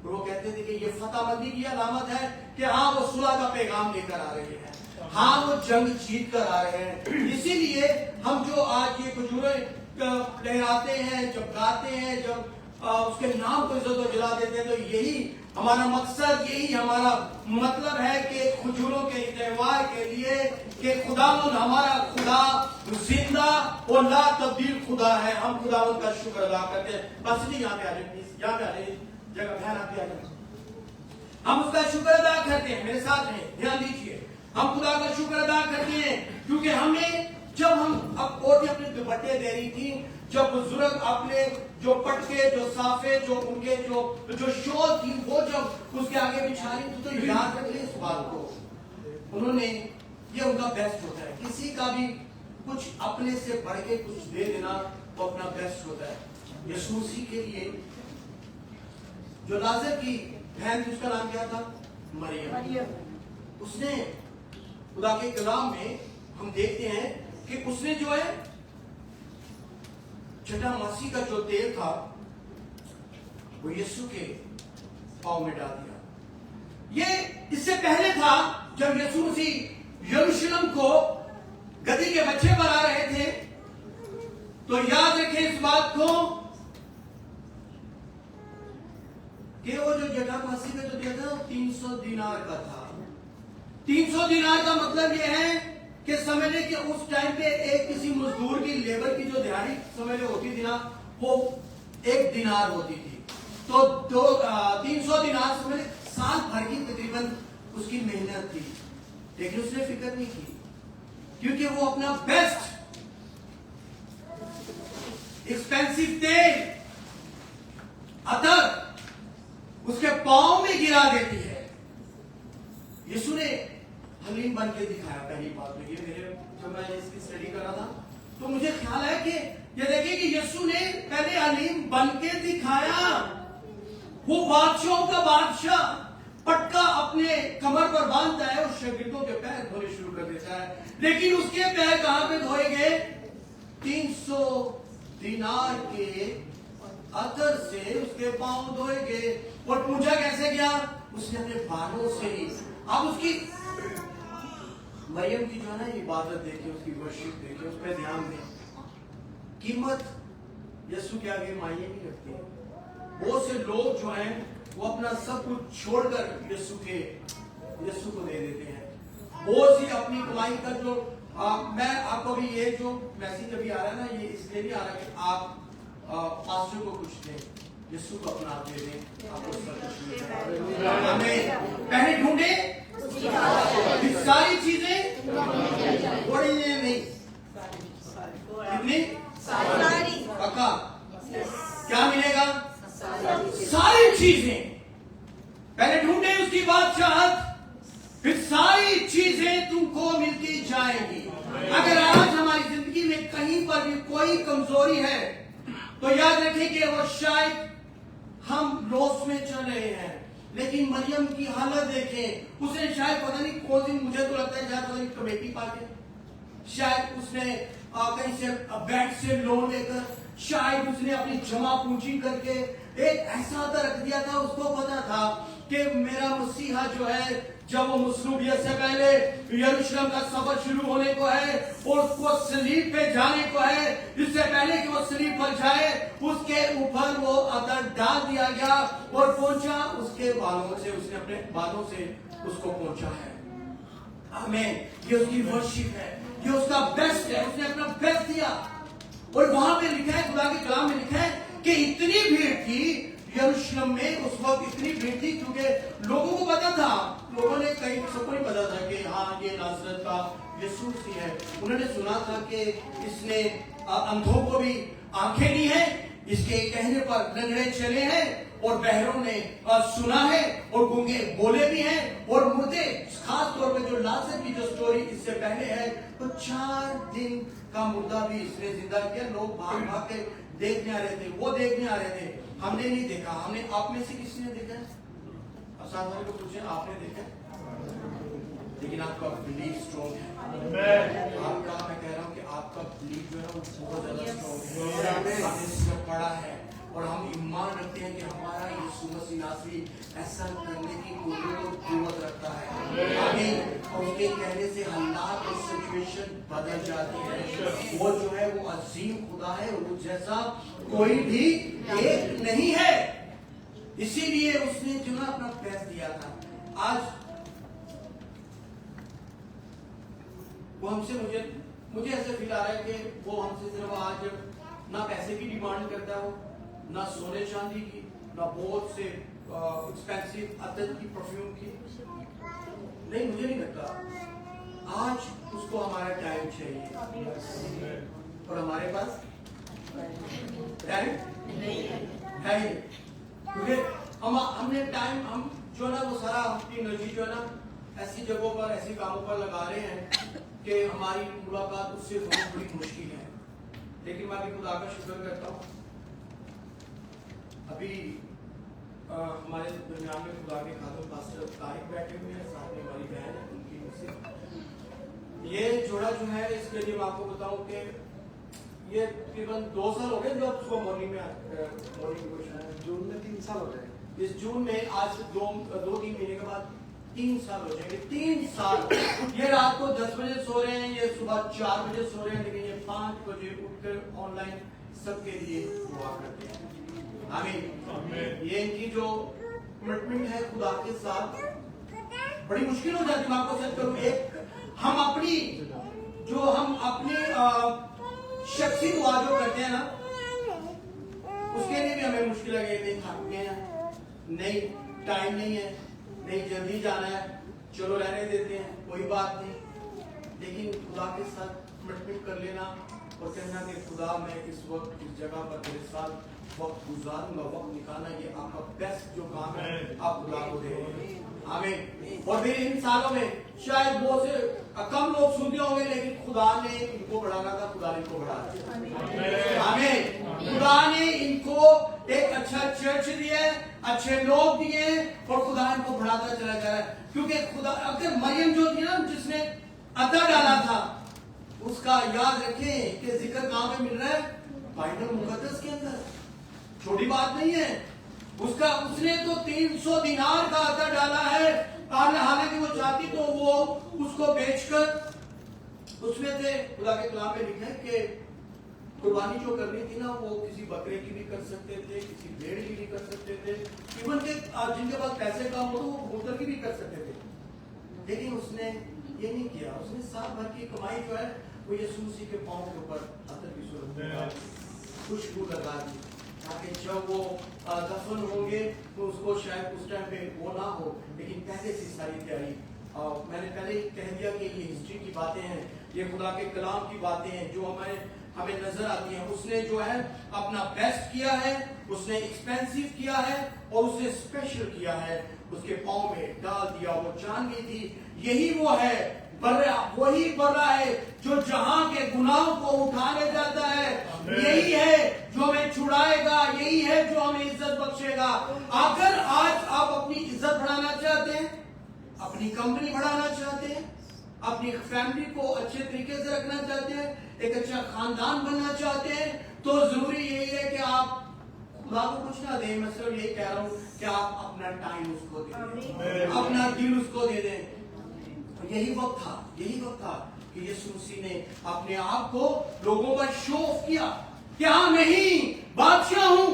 और वो कहते थे कि ये फतेहमंदी की अलामत है कि हाँ वो सुलह का पैगाम लेकर आ रहे हैं, हाँ वो जंग जीत कर आ रहे हैं। इसीलिए हम जो आज ये खजूरें लहराते हैं, जब गाते हैं, जब उसके नाम को इज्जत जला देते हैं, तो यही हमारा मकसद, यही हमारा मतलब है कि खजूरों के त्योहार के लिए कि खुदावंद हमारा खुदा जिंदा और ला तब्दील खुदा है। हम खुदावंद का शुक्र अदा करते हैं। बस नहीं, यहाँ पे आ जाए, यहाँ पे आ जाए, जगह ध्यान आती है। हम उसका शुक्र अदा करते हैं, मेरे साथ हैं, ध्यान दीजिए। हम खुदा का शुक्र अदा करते हैं क्योंकि हमने, जब हम औरतें अपने दुपट्टे दे रही थी, जब बुजुर्ग अपने जो पटके, जो साफे, जो उनके जो शॉल थी, वो जब उसके आगे बिछा रही थी, तो याद रखिए इस बात को, उन्होंने, ये उनका बेस्ट होता है। किसी का भी कुछ अपने से बढ़ के कुछ दे देना वो अपना बेस्ट होता है। यीशु मसीह के लिए जो लाजर की बहन थी, उसका नाम क्या था? मरियम। उसने खुदा के कलाम में हम देखते हैं कि उसने जो है जटामासी का जो तेल था वो यीशु के पांव में डाल दिया। ये इससे पहले था जब यीशु मसीह यरूशलेम को गधी के बच्चे बना रहे थे। तो याद रखें इस बात को कि वो जो जगह मसीह ने जो दिया था वो 300 दिनार का था। 300 दिनार का मतलब ये है कि समझने कि उस टाइम पे एक किसी मजदूर की लेबर की जो दिहाड़ी समझ होती थी ना, वो 1 दिनार होती थी। तो 300 दिनार समझ साल भर की तकरीबन उसकी मेहनत थी, लेकिन उसने फिक्र नहीं की, क्योंकि वो अपना बेस्ट एक्सपेंसिव तेल अदर उसके पांव में गिरा देती है। यीशु ने हलीम बन के दिखाया। पहली बात तो ये, मेरे जब मैं इसकी स्टडी कर रहा था तो मुझे ख्याल है कि ये देखिए कि यीशु ने पहले हलीम बन के दिखाया। वो बादशाहों का बादशाह पटका अपने कमर पर बांधता है और शागिर्दों के पैर धोने शुरू कर देता है, लेकिन उसके पैर कहां पे धोए गए? 300 दिनार के अतर से उसके पांव धोए गए। और पूजा कैसे किया? उसने अपने बालों से ही। अब उसकी मरियम की जो है ना इबादत देखिए, उसकी वर्शिप देखिए, उस पर ध्यान दें। कीमत यीशु के आगे मायने नहीं रखती। बहुत से लोग जो हैं वो अपना सब कुछ छोड़कर यीशु को दे देते हैं। बहुत सी अपनी कमाई का जो मैं आपको भी ये जो मैसेज अभी आ रहा है ना, ये इसलिए नहीं आ रहा कि आप पास्टर को कुछ दें, यीशु को अपना आप दे दें, आपको सब कुछ मिलेगा। हमें पहले ढूंढे सारी चीजें थोड़ी नहीं, कितनी सारी पक्का क्या मिलेगा? सारी चीजें। पहले ढूंढे उसकी बादशाहत, फिर सारी चीजें तुमको मिलती जाएंगी। अगर आज हमारी जिंदगी में कहीं पर भी कोई कमजोरी है तो याद रखें कि वो शायद हम लॉस में चल रहे हैं। लेकिन मरियम की हालत देखें, उसने शायद पता नहीं कौन सी, मुझे तो लगता है शायद पता नहीं कमेटी पाके, शायद उसने कहीं से बैंक से लोन लेकर, शायद उसने अपनी जमा पूंजी करके एक ऐसा रख दिया था। उसको पता था कि मेरा मसीहा जो है, जब वो मसलूबियत से पहले यरूशलेम का सफर शुरू होने को है और उसको सलीब पे जाने को है, इससे पहले कि वो सलीब पर जाए उसके ऊपर वो अदर डाल दिया गया और पहुंचा उसके बालों से, उसने अपने बालों से उसको पहुंचा है। आमीन। ये उसकी वर्शिप है, ये उसका बेस्ट है, उसने अपना बेस्ट दिया। और वहां पे लिखा है, खुदा के कलाम में लिखा है कि इतनी भीड़ थी यरूशलेम में उस वक्त, इतनी भीड़ थी क्योंकि लोगों को पता था, लोगों ने कहीं सबको नहीं पता था कि हाँ ये नासरत का यीशु ही है। उन्होंने सुना था कि इसने अंधों को भी आंखें दी है, इसके कहने पर लंगड़े चले हैं और बहरों ने सुना है और गूंगे बोले भी हैं और मुर्दे, खास तौर पे जो लाजर की जो स्टोरी इससे पहले है, तो 4 दिन का मुर्दा भी इसने जिंदा किया। लोग भाग भाग के देखने आ रहे थे, वो देखने आ रहे थे। हमने नहीं देखा, हमने आप में से किसी ने देखा? साथ वाले को पूछे, आपने देखा? लेकिन आपका बिलीफ स्ट्रॉन्ग है। आपका, मैं कह रहा हूँ कि आपका बिलीफ जो है वो बहुत ज्यादा स्ट्रॉन्ग है। हमने इसमें पढ़ा है और हम ईमान रखते हैं कि हमारा यीशु मसीह नासरी ऐसा करने की कुव्वत रखता है। आमीन। और उसके कहने से हालात और सिचुएशन बदल जाती है। वो जो है वो अजीम खुदा है और वो जैसा कोई भी एक नहीं है। इसीलिए उसने जो है अपना पैसा दिया था। आज वो हमसे, मुझे ऐसे फील आ रहा है कि वो हमसे सिर्फ आज ना पैसे की डिमांड करता हो, ना सोने चांदी की, ना बहुत से एक्सपेंसिव अतर की, परफ्यूम की। नहीं, मुझे नहीं लगता। आज उसको हमारा टाइम चाहिए और हमारे पास टाइम नहीं है। क्योंकि हमने टाइम, हम जो ना वो सारा अपनी एनर्जी जो है ना ऐसी जगहों पर, ऐसे कामों पर लगा रहे हैं कि हमारी मुलाकात उससे बहुत बड़ी मुश्किल है। लेकिन मैं भी खुदा का शुक्र करता हूँ, अभी हमारे दरमियान में खुदा के खातून पास्टर तारिक बैठे हुए हैं, साथ में हमारी बहन है, उनकी मुझसे ये जोड़ा जो है, इसके लिए मैं आपको बताऊं कि ये तकरीबन 2 साल हो गए जब उसको मॉर्निंग में जून में 3 साल हो गए। इस जून में आज 2-3 महीने के बाद 3 साल हो जाएंगे। 3 साल ये रात को 10 बजे सो रहे हैं, ये सुबह 4 बजे सो रहे हैं, लेकिन ये 5 बजे उठकर ऑनलाइन सबके लिए दुआ करते हैं। आमीन। ये इनकी जो कमिटमेंट है खुदा के साथ, बड़ी मुश्किल हो जाती। मैं आपको सच करूं, एक हम अपनी शख्सी दुआ जो करते हैं ना, उसके लिए भी हमें मुश्किल लगे, नहीं थक गए हैं, नहीं टाइम नहीं है, नहीं जल्दी जाना है, चलो रहने देते हैं, कोई बात नहीं। लेकिन खुदा के साथ कमिटमेंट कर लेना और कहना कि खुदा मैं इस वक्त इस जगह पर तेरे साथ वक्त गुजारूंगा, वक्त निकालना, ये आपका बेस्ट जो काम है आप खुदा को दे। आमीन। और फिर इन सालों में शायद बहुत से कम लोग सुनते होंगे, लेकिन खुदा ने इनको बढ़ाना था, खुदा ने इनको बढ़ाया। आमीन। खुदा ने इनको एक अच्छा चर्च दिया, अच्छे लोग दिए और खुदा इनको बढ़ाता चला जा रहा है। क्योंकि खुदा, अगर मरियम जो थी ना जिसने अता डाला था, उसका याद रखें कि जिक्र कहां पे मिल रहा है? बाइबल मुकद्दस के अंदर। छोटी बात नहीं है। उसने तो 300 दिनार का अता डाला है, हालांकि वो चाहती तो वो उसको बेचकर उसमें से, खुदा के कलाम में लिखा है कि कुर्बानी जो करनी थी ना, वो किसी बकरे की भी कर सकते थे, किसी भेड़ की भी कर सकते थे, इवन के जिनके पास पैसे कम हो तो वो भूतर की भी कर सकते थे। लेकिन उसने ये नहीं किया। उसने साल भर की कमाई जो है वो यीशु मसीह के पांव के ऊपर अतर की सूरत में खुशबू लगा दी, ताकि जब वो दफन होंगे तो उसको शायद उस टाइम पे वो ना हो। लेकिन पहले से सारी तैयारी, मैंने पहले ही कह दिया कि ये हिस्ट्री की बातें हैं, ये खुदा के कलाम की बातें हैं जो हमें नजर आती हैं। उसने जो है अपना बेस्ट किया है, उसने एक्सपेंसिव किया है और उसने स्पेशल किया है, उसके पांव में डाल दिया। वो जान गई थी यही वो है, वही बर्रा है जो जहां के गुनाहों को उठा ले जाता है, यही है जो हमें छुड़ाएगा, यही है जो हमें इज्जत बख्शेगा। अगर आज आप अपनी इज्जत बढ़ाना चाहते हैं, अपनी कंपनी बढ़ाना चाहते हैं, अपनी फैमिली को अच्छे तरीके से रखना चाहते हैं, एक अच्छा खानदान बनना चाहते हैं, तो जरूरी यही है कि आप खुदा को कुछ ना दें। मैं सिर्फ यही कह रहा हूं कि आप अपना टाइम उसको दे दें, अपना दिल उसको दे दें। यही वक्त था कि यीशु मसीह ने अपने आप को लोगों पर शो ऑफ किया कि हाँ मैं ही बादशाह हूं।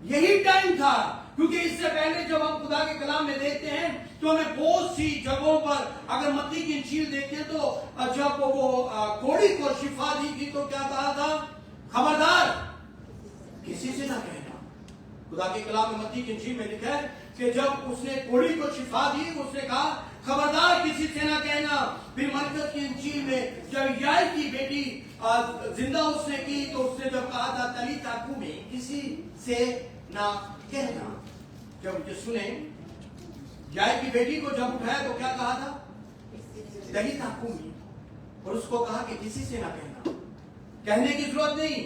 यही टाइम था, क्योंकि इससे पहले जब हम खुदा के कलाम में देखते हैं तो हमें बहुत सी जगहों पर, अगर मत्ती की इंजील देखें तो जब वो कोढ़ी को शिफा दी थी तो क्या कहा था? खबरदार किसी से ना कहना। खुदा के कलाम में मत्ती की इंजील में लिखा है कि जब उसने कोढ़ी को शिफा दी, उसने कहा खबरदार किसी से ना कहना। फिर मरकज की इंजील में जब याई की बेटी जिंदा उसने की तो उसने जब कहा था तलीता कूमी, किसी से ना कहना। जब यीशु ने याई की बेटी को जब उठाया तो क्या कहा था? तलीता कूमी, और उसको कहा कि किसी से ना कहना। कहने की जरूरत नहीं,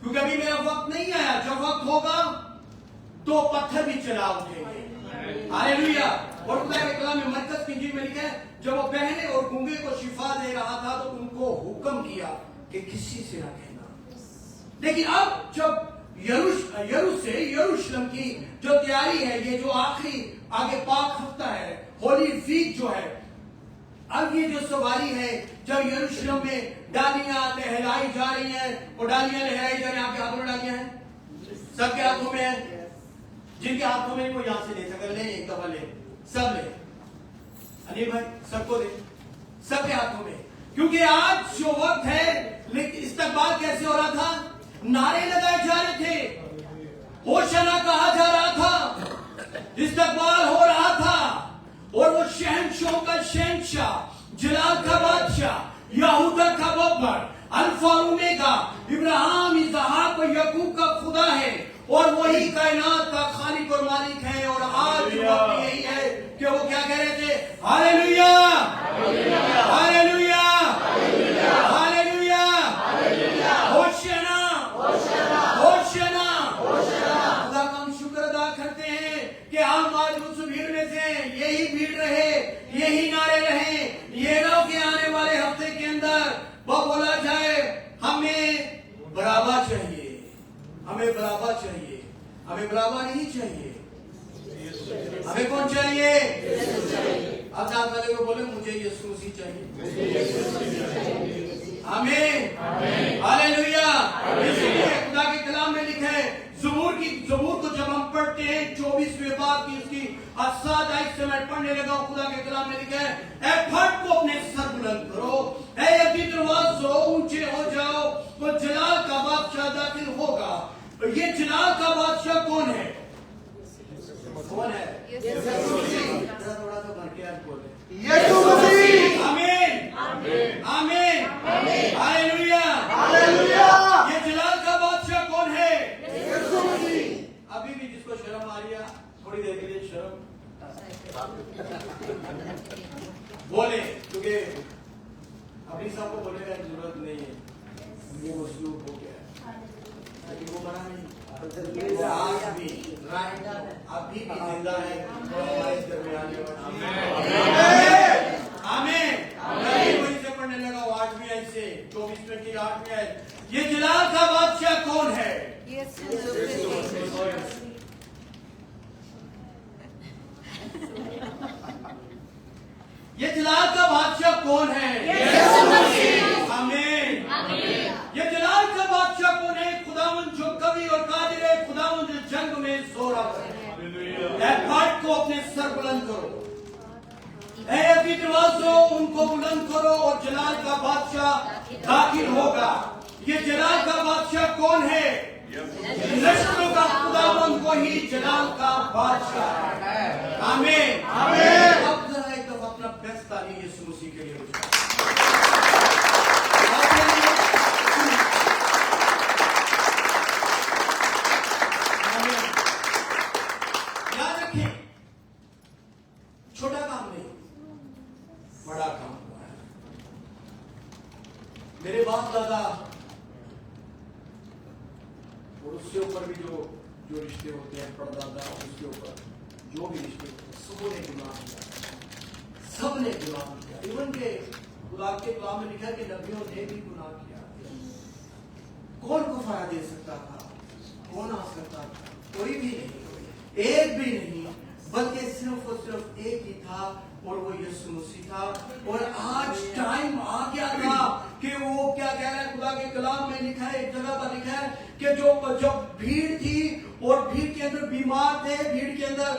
क्योंकि अभी मेरा वक्त नहीं आया। जब वक्त होगा तो पत्थर भी चला उठेंगे। हालेलुया। और खुदा के कलाम में मरकज की इंजील में लिखा है जब वो बहने और गूंगे को शिफा दे रहा था तो उनको हुक्म किया कि किसी से ना कहना। लेकिन अब जब यरूशलेम की जो तैयारी है, ये जो आखिरी आगे पाक हफ्ता है, होली वीक जो है, अब ये जो सवारी है, जब यरूशलेम में डालियां लहराई जा रही हैं, और डालियां लहराई जा रही हैं, आपके हाथों में डालियां हैं, सबके हाथों में है। जिनके हाथों में वो यहां से ले सकते, ले एक दफा ले, सब ले, अनिल भाई सबको दे, सबके हाथों में। क्योंकि आज जो वक्त है, लेकिन इस्तकबाल कैसे हो रहा था? नारे लगाए जा रहे थे, होशाना कहा जा रहा था, इस्तकबाल हो रहा था, और वो शहंशाह का शहंशाह, जलाल का बादशाह, यहूदा का बब्बर, अल्फा ओमेगा, इब्राहिम, इसहाक और याकूब का खुदा है, और वही कायनात का खालिक और मालिक है। और आज वक्त यही है कि वो क्या कह रहे थे? Hallelujah, hallelujah, hallelujah, hosanna, hosanna. खुदा का हम शुक्र अदा करते हैं कि हम आज उस भीड़ में से, यही भीड़ रहे, यही नारे रहे, ये ना कि आने वाले हफ्ते के अंदर वो बोला जाए हमें बराबर चाहिए, हमें बराबर चाहिए, हमें बराबर नहीं चाहिए। हमें कौन चाहिए? अब साथ वाले को बोले मुझे यीशु मसीह चाहिए। आमीन, हालेलुया। इसलिए खुदा के कलाम में लिखा है ज़बूर को जब हम पढ़ते हैं 24वें बाब की उसकी 7 आयत से मैं पढ़ने लगा हूं, खुदा के कलाम में लिखा है, ऐ फट को अपने सर बुलंद करो, ऐ यदि दरवाज़ों ऊंचे हो जाओ, तो जलाल का बादशाह दाखिल होगा। ये जलाल का बादशाह कौन है? कौन है? थोड़ा सा भर के आज बोले यीशु मसीह। आमीन आमीन आमीन हालेलुया हालेलुया। ये जलाल का बादशाह कौन है? यीशु मसीह। अभी भी जिसको शर्म आ रही है थोड़ी देर के लिए शर्म बोले, क्योंकि अभी सबको बोलने का जरूरत नहीं है, ये मसलूब हो गया है, लेकिन वो बना नहीं, वो आज भी अभी भी जिंदा है और हमारे दरमियान है। आमीन। वहीं से पढ़ने लगा हूं 8वीं आयत से 24वें की 8वीं आयत, ये जलाल का बादशाह कौन है? ये जलाल का बादशाह कौन है? आमीन। ये जलाल का बादशाह कौन है? खुदावंद जो कवि और कादिर है, खुदावंद जो जंग में जोरावर है। ऐ फाट को अपने सर बुलंद करो, ऐ अभी दरवाज़ों उनको बुलंद करो और जलाल का बादशाह दाखिल होगा। ये जलाल का बादशाह कौन है? लश्करों का खुदावंद को ही जलाल का बादशाह है। आमीन आमीन। अब जरा एक दफा अपना बेस्ट ताली यीशु मसीह के लिए हो जाए। याद रखें, छोटा काम नहीं, बड़ा काम हुआ है। मेरे बाप दादा और उसके ऊपर भी जो रिश्ते होते हैं, परदादा, उसके ऊपर जो भी रिश्ते होते हैं, सबने गुनाह किया, सबने गुनाह किया। इवन के खुदा के कलाम में लिखा है कि नबियों ने भी गुनाह किया। कौन गुफारा दे सकता था? कौन आ सकता था? कोई भी नहीं, एक भी नहीं, बल्कि सिर्फ और सिर्फ एक ही था और वो यीशु मसीह था। और आज टाइम आ गया था कि वो क्या कह रहा है, खुदा के कलाम में लिखा है, एक जगह पर लिखा है कि जो भीड़ थी और भीड़ के अंदर बीमार थे, भीड़ के अंदर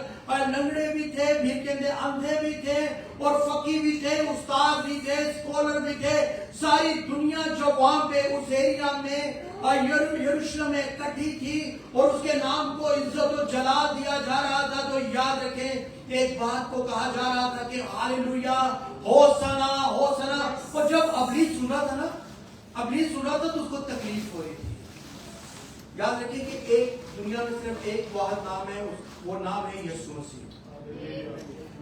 लंगड़े भी थे, भीड़ के अंदर अंधे भी थे और फकीर भी थे, उस्ताद भी थे, स्कॉलर भी थे, सारी दुनिया जो वहां पे उस एरिया में यरूशलेम में इकट्ठी थी और उसके नाम को इज्जत और जलाल दिया जा रहा था। तो याद रखें, एक बात को कहा जा रहा था कि हालेलुया, होसना होसना। और जब अबलीस सुन रहा था ना, अबलीस सुन रहा था तो उसको तकलीफ हो रही थी। याद रखिए कि एक दुनिया में सिर्फ एक वाहिद नाम है, वो नाम है यीशु मसीह,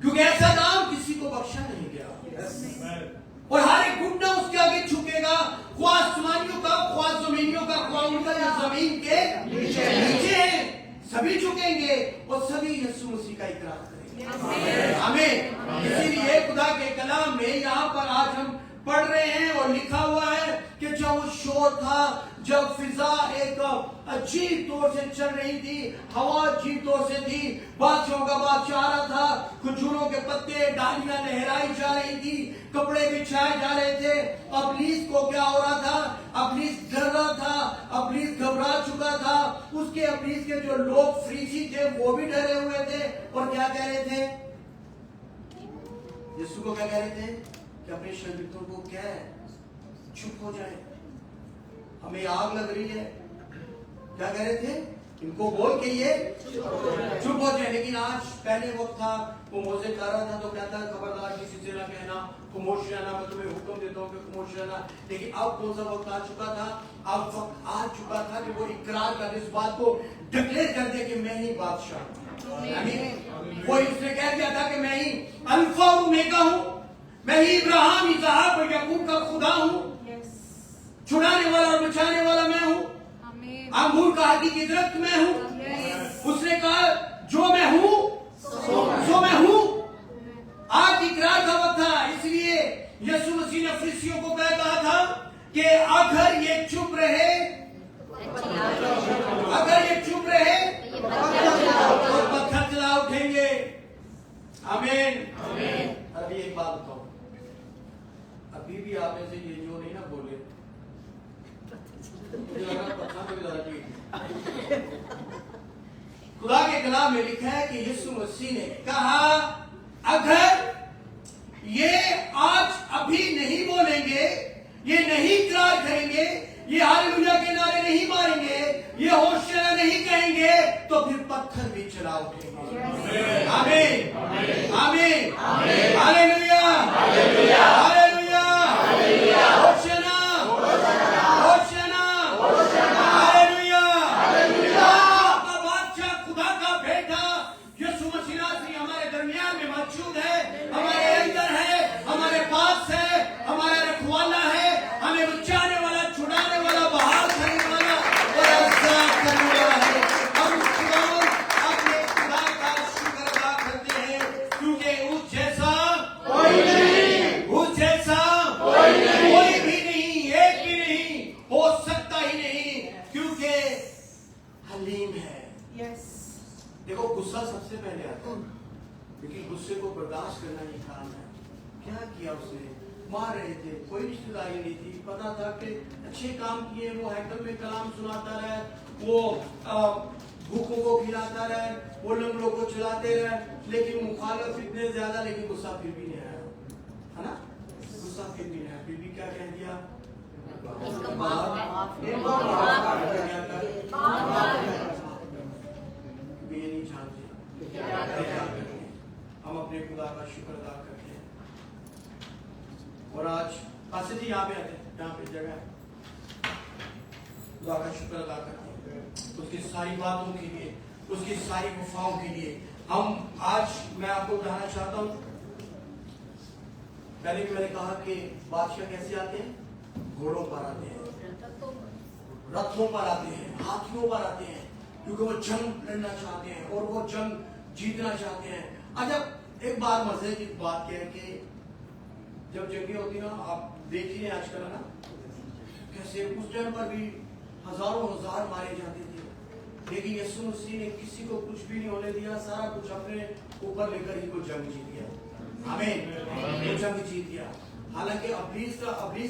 क्योंकि ऐसा नाम किसी को बख्शा नहीं गया। और हर एक घुटना उसके आगे झुकेगा, ख्वाह आसमानियों का, ख्वाह जमीनियों का, ख्वाह उनका जो जमीन के नीचे है, सभी झुकेंगे और सभी यीशु मसीह का इकरार करेंगे। आमीन। इसीलिए खुदा के कलाम में यहाँ पर आज हम पढ़ रहे हैं और लिखा हुआ है कि जब वो शोर था, जब फिजा एक अजीब तौर से चल रही थी, हवा अजीब तौर से थी, बादशाहों का बादशाह आ रहा था, खजूरों के पत्ते, डालियां लहराई जा रही थी, कपड़े बिछाए जा रहे थे। अबलीस को क्या हो रहा था? अबलीस डर रहा था, अबलीस घबरा चुका था। उसके अबलीस के जो लोग फरीसी थे वो भी डरे हुए थे और क्या कह रहे थे? यीशु को क्या कह रहे थे कि अपने शागिर्दों को क्या है, चुप हो जाए, हमें आग लग रही है। क्या कह रहे थे? इनको बोल के ये चुप हो जाए। लेकिन आज पहले वक्त था, वो मोसे कर रहा था तो कहता है खबरदार किसी से ना कहना, खामोश रहना, मैं तुम्हें हुक्म देता हूँ कि खामोश रहना। लेकिन अब कौन सा वक्त आ चुका था? अब वक्त आ चुका था कि वो इकरार कर इस बात को डिक्लेयर कर दे कि मैं ही बादशाह हूँ। वो उसने कह दिया था कि मैं ही अल्फा और ओमेगा हूँ, मैं ही इब्राहिम, इसहाक और याकूब का खुदा हूँ, छुड़ाने वाला और बचाने वाला मैं हूँ, अंगूर का हकीकी दरख्त मैं हूँ। उसने कहा जो मैं हूँ सो मैं हूँ। आज इकरार का वक्त था, इसलिए यीशु मसीह ने फरीसियों को क्या कहा था कि अगर ये चुप रहे, अगर ये चुप रहे तो पत्थर चला उठेंगे। आमीन। अभी एक बात बताओ, अभी भी आप ऐसे ये जो नहीं ना बोले, मुझे लगा पत्थर को भी ज्यादा ठीक है। खुदा के कलाम में लिखा है कि यीशु मसीह ने कहा, अगर ये आज अभी नहीं बोलेंगे, ये नहीं इकरार करेंगे, ये हालेलुया के नारे नहीं मारेंगे, ये होशाना नहीं कहेंगे, तो फिर पत्थर भी चला उठेंगे। आमीन, आमीन, hallelujah, hallelujah, hosanna, hosanna, hallelujah, आपका बादशाह, खुदा का बेटा यीशु मसीह हमारे दरमियान में मौजूद है, हमारे अंदर है, हमारे पास है, हमारा रखवाला है, हमें बचाने वाला, छुड़ाने वाला, बहाल करने वाला और आजाद करने वाला है। हम अपने खुदा का शुक्र अदा करते हैं, क्योंकि उस जैसा कोई नहीं, उस जैसा कोई नहीं, कोई भी नहीं, एक भी नहीं, हो सकता ही नहीं, क्योंकि हलीम है। देखो, गुस्सा सबसे पहले आता है, क्योंकि गुस्से को बर्दाश्त करना ही काम है। क्या किया उसने? मार रहे थे, कोई रिश्तेदारी नहीं थी, पता था कि अच्छे काम किए, वो हैकल में कलाम सुनाता रहे, वो भूखों को खिलाता रहे, वो लंगड़ों को चलाते रहे, लेकिन मुखालिफ इतने ज्यादा, लेकिन गुस्सा फिर भी नहीं आया, है ना? गुस्सा फिर भी नहीं आया, फिर भी क्या कह दिया? ये नहीं जानते, हम अपने खुदा का शुक्र अदा करते हैं। और आज पासे जी यहाँ पे आते हैं, यहाँ पे जगह है, खुदा का शुक्र अदा करते हैं उसकी सारी बातों के लिए, उसकी सारी गुफाओं के लिए। हम आज, मैं आपको बताना चाहता हूँ, पहले भी मैंने कहा कि बादशाह कैसे आते हैं? घोड़ों पर आते हैं, रथों पर आते हैं, हाथियों पर आते हैं, क्योंकि वो जंग लड़ना चाहते हैं और वो जंग जीतना चाहते हैं। अच्छा, एक बार मजे की बात क्या है कि जब जंगे होती ना, आप देखिए आजकल ना, कैसे उस टाइम पर भी हजारों हजार मारे जाते थे, लेकिन यीशु मसीह ने किसी को कुछ भी नहीं होने दिया, सारा कुछ अपने ऊपर लेकर ही वो जंग जीत गया। आमीन, वो जंग जीत गया। हालांकि अब्लीस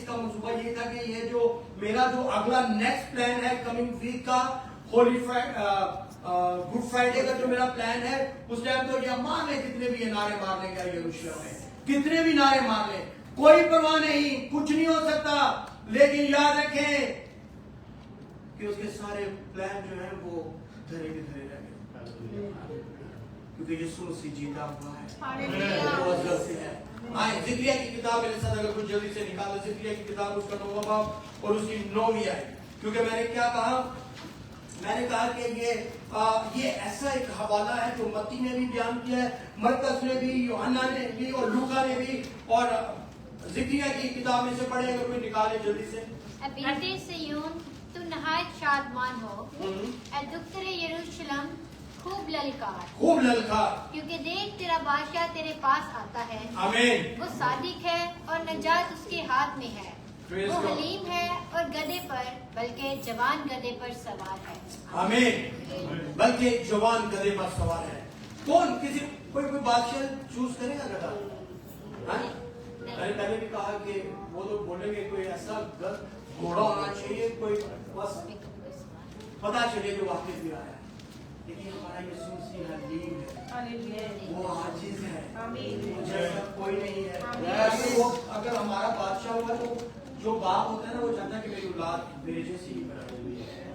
का मंसूबा ये था कि ये जो मेरा जो अगला नेक्स्ट प्लान है कमिंग वीक का, होली गुड फ्राइडे का जो मेरा प्लान है, उस टाइम तो ये मार ले, कितने भी ये नारे मार लेंगे यरूशलेम में, कितने भी नारे मार ले, कोई परवाह नहीं, कुछ नहीं हो सकता। लेकिन याद रखें कि उसके सारे प्लान जो है वो धरे के धरे रह गए, क्योंकि यीशु मसीह जीता हुआ है, वो अज़ल से है। आए ज़िक्रिया की किताब मेरे साथ अगर कुछ जल्दी से निकाल दो, ज़िक्रिया की किताब उसका 9वां बाब और उसकी 9वीं आयत। क्योंकि मैंने क्या कहा? मैंने कहा कि ये ऐसा एक हवाला है जो मत्ती ने भी बयान किया है, मरकस ने भी, यूहन्ना ने भी और लूका ने भी, और ज़िक्रिया की किताब में से पढ़े, अगर कोई निकाले जल्दी से। बेटे सिय्योन, तू नहायत शादमान हो, ऐ दुख्तरे यरूशलेम खूब ललकार, खूब ललकार, क्योंकि देख तेरा बादशाह तेरे पास आता है। आमीन। वो सादिक है और नजात उसके हाथ में है, वो हलीम है और गधे पर, बल्कि जवान गधे पर सवार है। आमीन, बल्कि जवान गधे पर सवार है। कौन? किसी कोई बादशाह चूज करेगा गधा? मैंने पहले भी कहा कि वो लोग बोलेंगे कोई ऐसा घोड़ा होना चाहिए, कोई बस पता चले जो वाकई भी आया। लेकिन हमारा यीशु मसीह हलीम है, वो आजीज है, जैसा कोई नहीं है। वो अगर हमारा बादशाह होगा तो जो बाप होता है ना, वो चाहता है कि मेरी औलाद मेरे जैसी ही बने,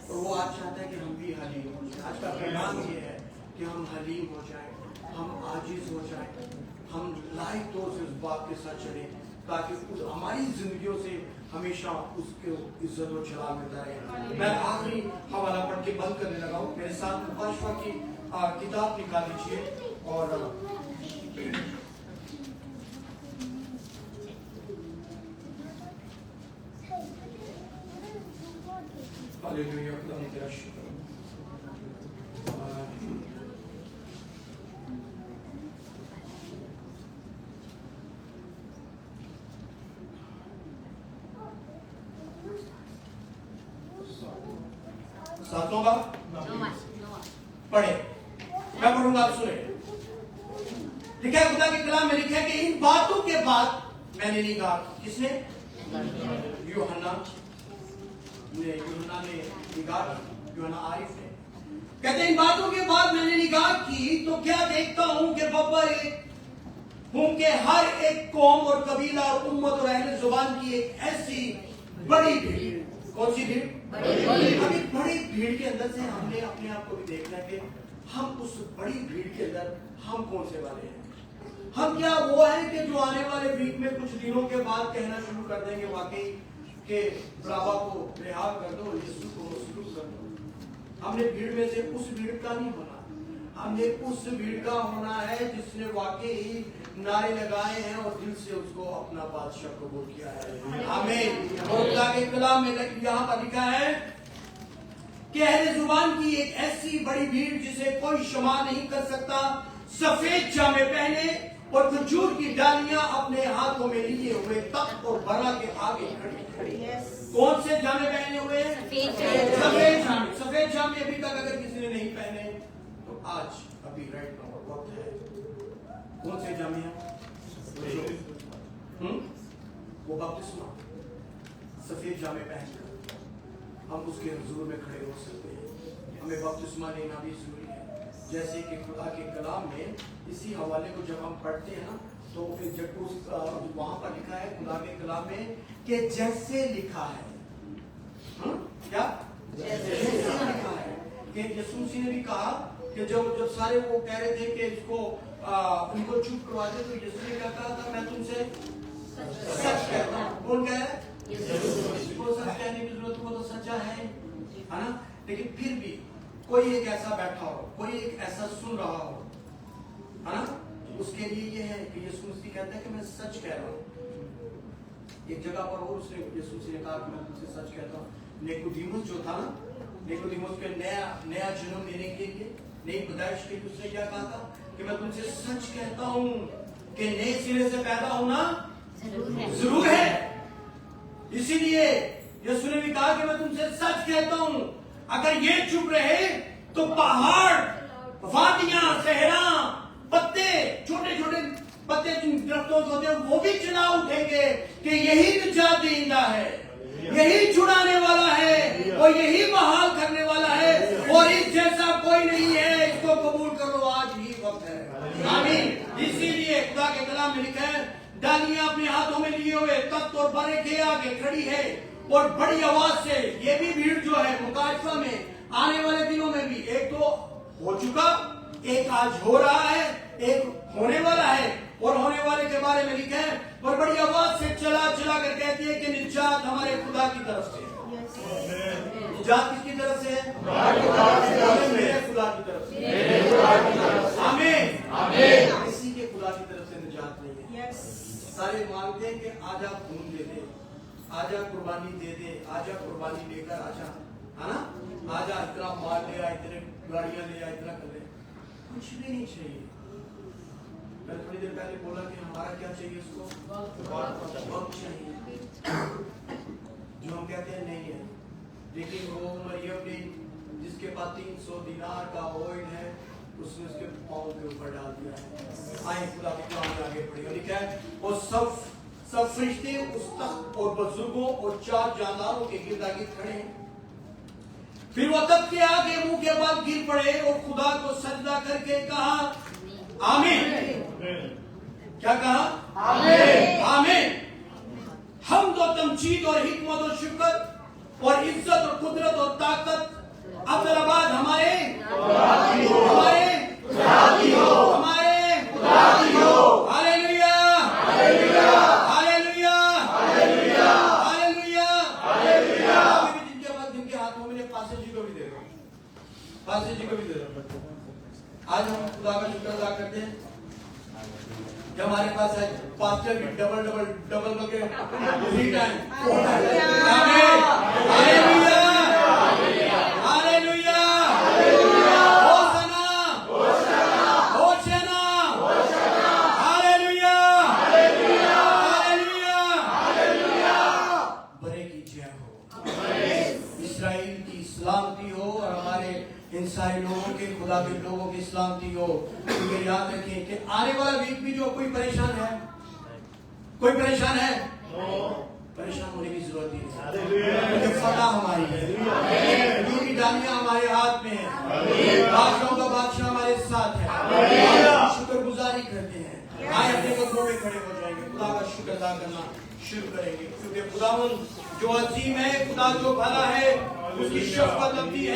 तो वो आज चाहता है कि हम भी हलीम हो जाए। आज का पैगाम ये है कि हम हलीम हो जाए, हम आजीज हो जाए, हम लाइक तौर से उस बाप के साथ चले, ताकि हमारी जिंदगियों से हमेशा उसके इज्जत और जलाल मिलता रहे। मैं आखिरी हवाला पढ़ के बंद करने लगा हूँ। मेरे साथ मुकाशवा की किताब निकाल दीजिए और हालेलुया, खुदा तेरा शुक्र। सातों बाब पढ़े, मैं पढ़ूंगा, आप सुने। लिखा है खुदा के कलाम में, लिखा है कि इन बातों के बाद मैंने नहीं कहा। किसने? यूहन्ना ने निगाह, यूहन्ना आरिफ ने। कहते हैं इन बातों के बाद मैंने निगाह की तो क्या देखता हूं कि बब्बर एक हूं कि हर एक कौम और कबीला और उम्मत और अहले जुबान की एक ऐसी बड़ी भीड़। कौन सी भीड़? अभी बड़ी भीड़ के अंदर से हमने अपने आप को भी देखना है कि हम उस बड़ी भीड़ के अंदर हम कौन से वाले हैं। हम क्या वो हैं कि जो आने वाले वीक में कुछ दिनों के बाद कहना शुरू कर देंगे वाकई के बराबा को रिहा कर दो, यीशु को मसलूब कर दो। हमने भीड़ में से उस भीड़ का नहीं होना, हमने उस भीड़ का होना है जिसने वाकई नारे लगाए हैं और दिल से उसको अपना बादशाह कबूल किया है। आमीन। और खुदा के कलाम में यहाँ पर लिखा है कि अहले जुबान की एक ऐसी बड़ी भीड़ जिसे कोई शुमार नहीं कर सकता, सफेद जामे पहने और खजूर की डालियां अपने हाथों में लिए हुए तख्त और बरा के आगे खड़ी। कौन से जामे पहने हुए? सफेद जामे। सफेद जामे अभी तक अगर किसी ने नहीं पहने तो आज अभी राइट नाउ वक्त है। कौन से जामे हैं? वो बपतिस्मा। सफेद जामे पहनकर हम उसके हुजूर में खड़े हो सकते हैं। हमें बपतिस्मा लेना भी जरूरी है। जैसे कि खुदा के कलाम में इसी हवाले को जब हम पढ़ते हैं ना तो जब उस वहां पर लिखा है खुदा के कलाम में कि जैसे लिखा है। क्या? जैसे लिखा है कि यीशु मसीह ने भी कहा कि जब सारे वो कह रहे थे कि इसको उनको चुप करवा दे तो यीशु ने क्या कहा था? मैं तुमसे सच कहता हूँ। कौन कह रहा है? इसको सच कहने की जरूरत, वो तो सच्चा है ना। लेकिन फिर भी कोई एक ऐसा बैठा हो, कोई एक ऐसा सुन रहा हो, है ना, उसके लिए ये है कि यीशु मसीह कहता है कि मैं सच कह रहा हूँ। एक जगह पर और उसने यीशु मसीह ने कहा कि मैं तुमसे सच कहता हूँ। निकोदेमुस जो था ना, निकोदेमुस के नया जन्म लेने के लिए, नई पैदाइश के लिए उसने क्या कहा था कि मैं तुमसे सच कहता हूँ कि नए सिरे से पैदा होना जरूर है। इसीलिए यीशु ने भी कहा कि मैं तुमसे सच कहता हूँ अगर ये चुप रहे तो पहाड़, वादियां, सहरा, पत्ते, छोटे छोटे पत्ते जिन दरख्तों के होते हैं वो भी चिल्ला उठेंगे कि यही निजात देता है, यही छुड़ाने वाला है और यही बहाल करने वाला है और इस जैसा कोई नहीं है। इसको कबूल करो, आज ही वक्त है। आमीन। इसीलिए खुदा के कलाम में लिखा है डालियां अपने हाथों में लिए हुए तख्त और बरे के आगे खड़ी है और बड़ी आवाज से। ये भी भीड़ जो है मुकाशफा में आने वाले दिनों में भी, एक तो हो चुका, एक आज हो रहा है, एक होने वाला है और होने वाले के बारे में लिखा है और बड़ी आवाज से चला चला कर कहती है कि निजात हमारे खुदा की तरफ से है। निजात किसकी तरफ से है? मेरे खुदा की तरफ से। आमीन। किसी के खुदा की तरफ से निजात नहीं है। सारे मांगते हैं कि आजा खून दे दे, आजा कुर्बानी दे दे, आजा कुर्बानी लेकर आजा, है ना, आजा इतना माल ले आ, इतने गाड़ियां ले आ, इतना कर ले। कुछ भी नहीं चाहिए। मैं थोड़ी देर पहले बोला कि हमारा क्या चाहिए, उसको वक्त चाहिए जो हम कहते हैं नहीं है। लेकिन वो मरियम ने जिसके पास 300 दिनार का ऑयल है उसने उसके पाँव के ऊपर डाल दिया है। आए खुदा के कलाम में आगे बढ़ेगा। लिखा है वो सब फरिश्ते उस तख्त और बुजुर्गों और 4 जानदारों के गिरदागिर्द खड़े हैं। फिर वो तख्त के आगे मुंह के बल गिर पड़े और खुदा को सजदा करके कहा आमीन। क्या कहा? आमीन। आमीन। हम तो तमजीद और हिकमत और शुक्र और इज्जत और कुदरत और ताकत अब्दुल्लाबाद हमारे हमारे hallelujah hallelujah hallelujah hallelujah hallelujah. जिनके हाथों में पासे जी को भी दे दो, पासे जी को भी दे दो। आज हम खुदा का शुक्र अदा करते हैं जब हमारे पास है पास्टर भी डबल बके 3 टाइम। आमीन। Hallelujah hallelujah hosanna hosanna hosanna hallelujah hallelujah hallelujah. बड़े की जय हो, इस्राएल की सलामती हो और हमारे इन सारे लोगों के, खुदा के लोगों की सलामती हो। तो याद रखें कि आने वाला वीक भी जो कोई परेशान है, कोई परेशान है, परेशान होने की जरूरत नहीं है। फतह हमारी है। निगरानियां हमारे हाथ में है। बादशाहों का बादशाह हमारे साथ है। शुक्रगुजारी करते हैं। आए अपने कदमों में खड़े हो जाएंगे, खुदा का शुक्र अदा करना शुरू करेंगे, क्योंकि खुदावन जो अजीम है, खुदा जो भला है, उसकी शफ़क़त लंबी है।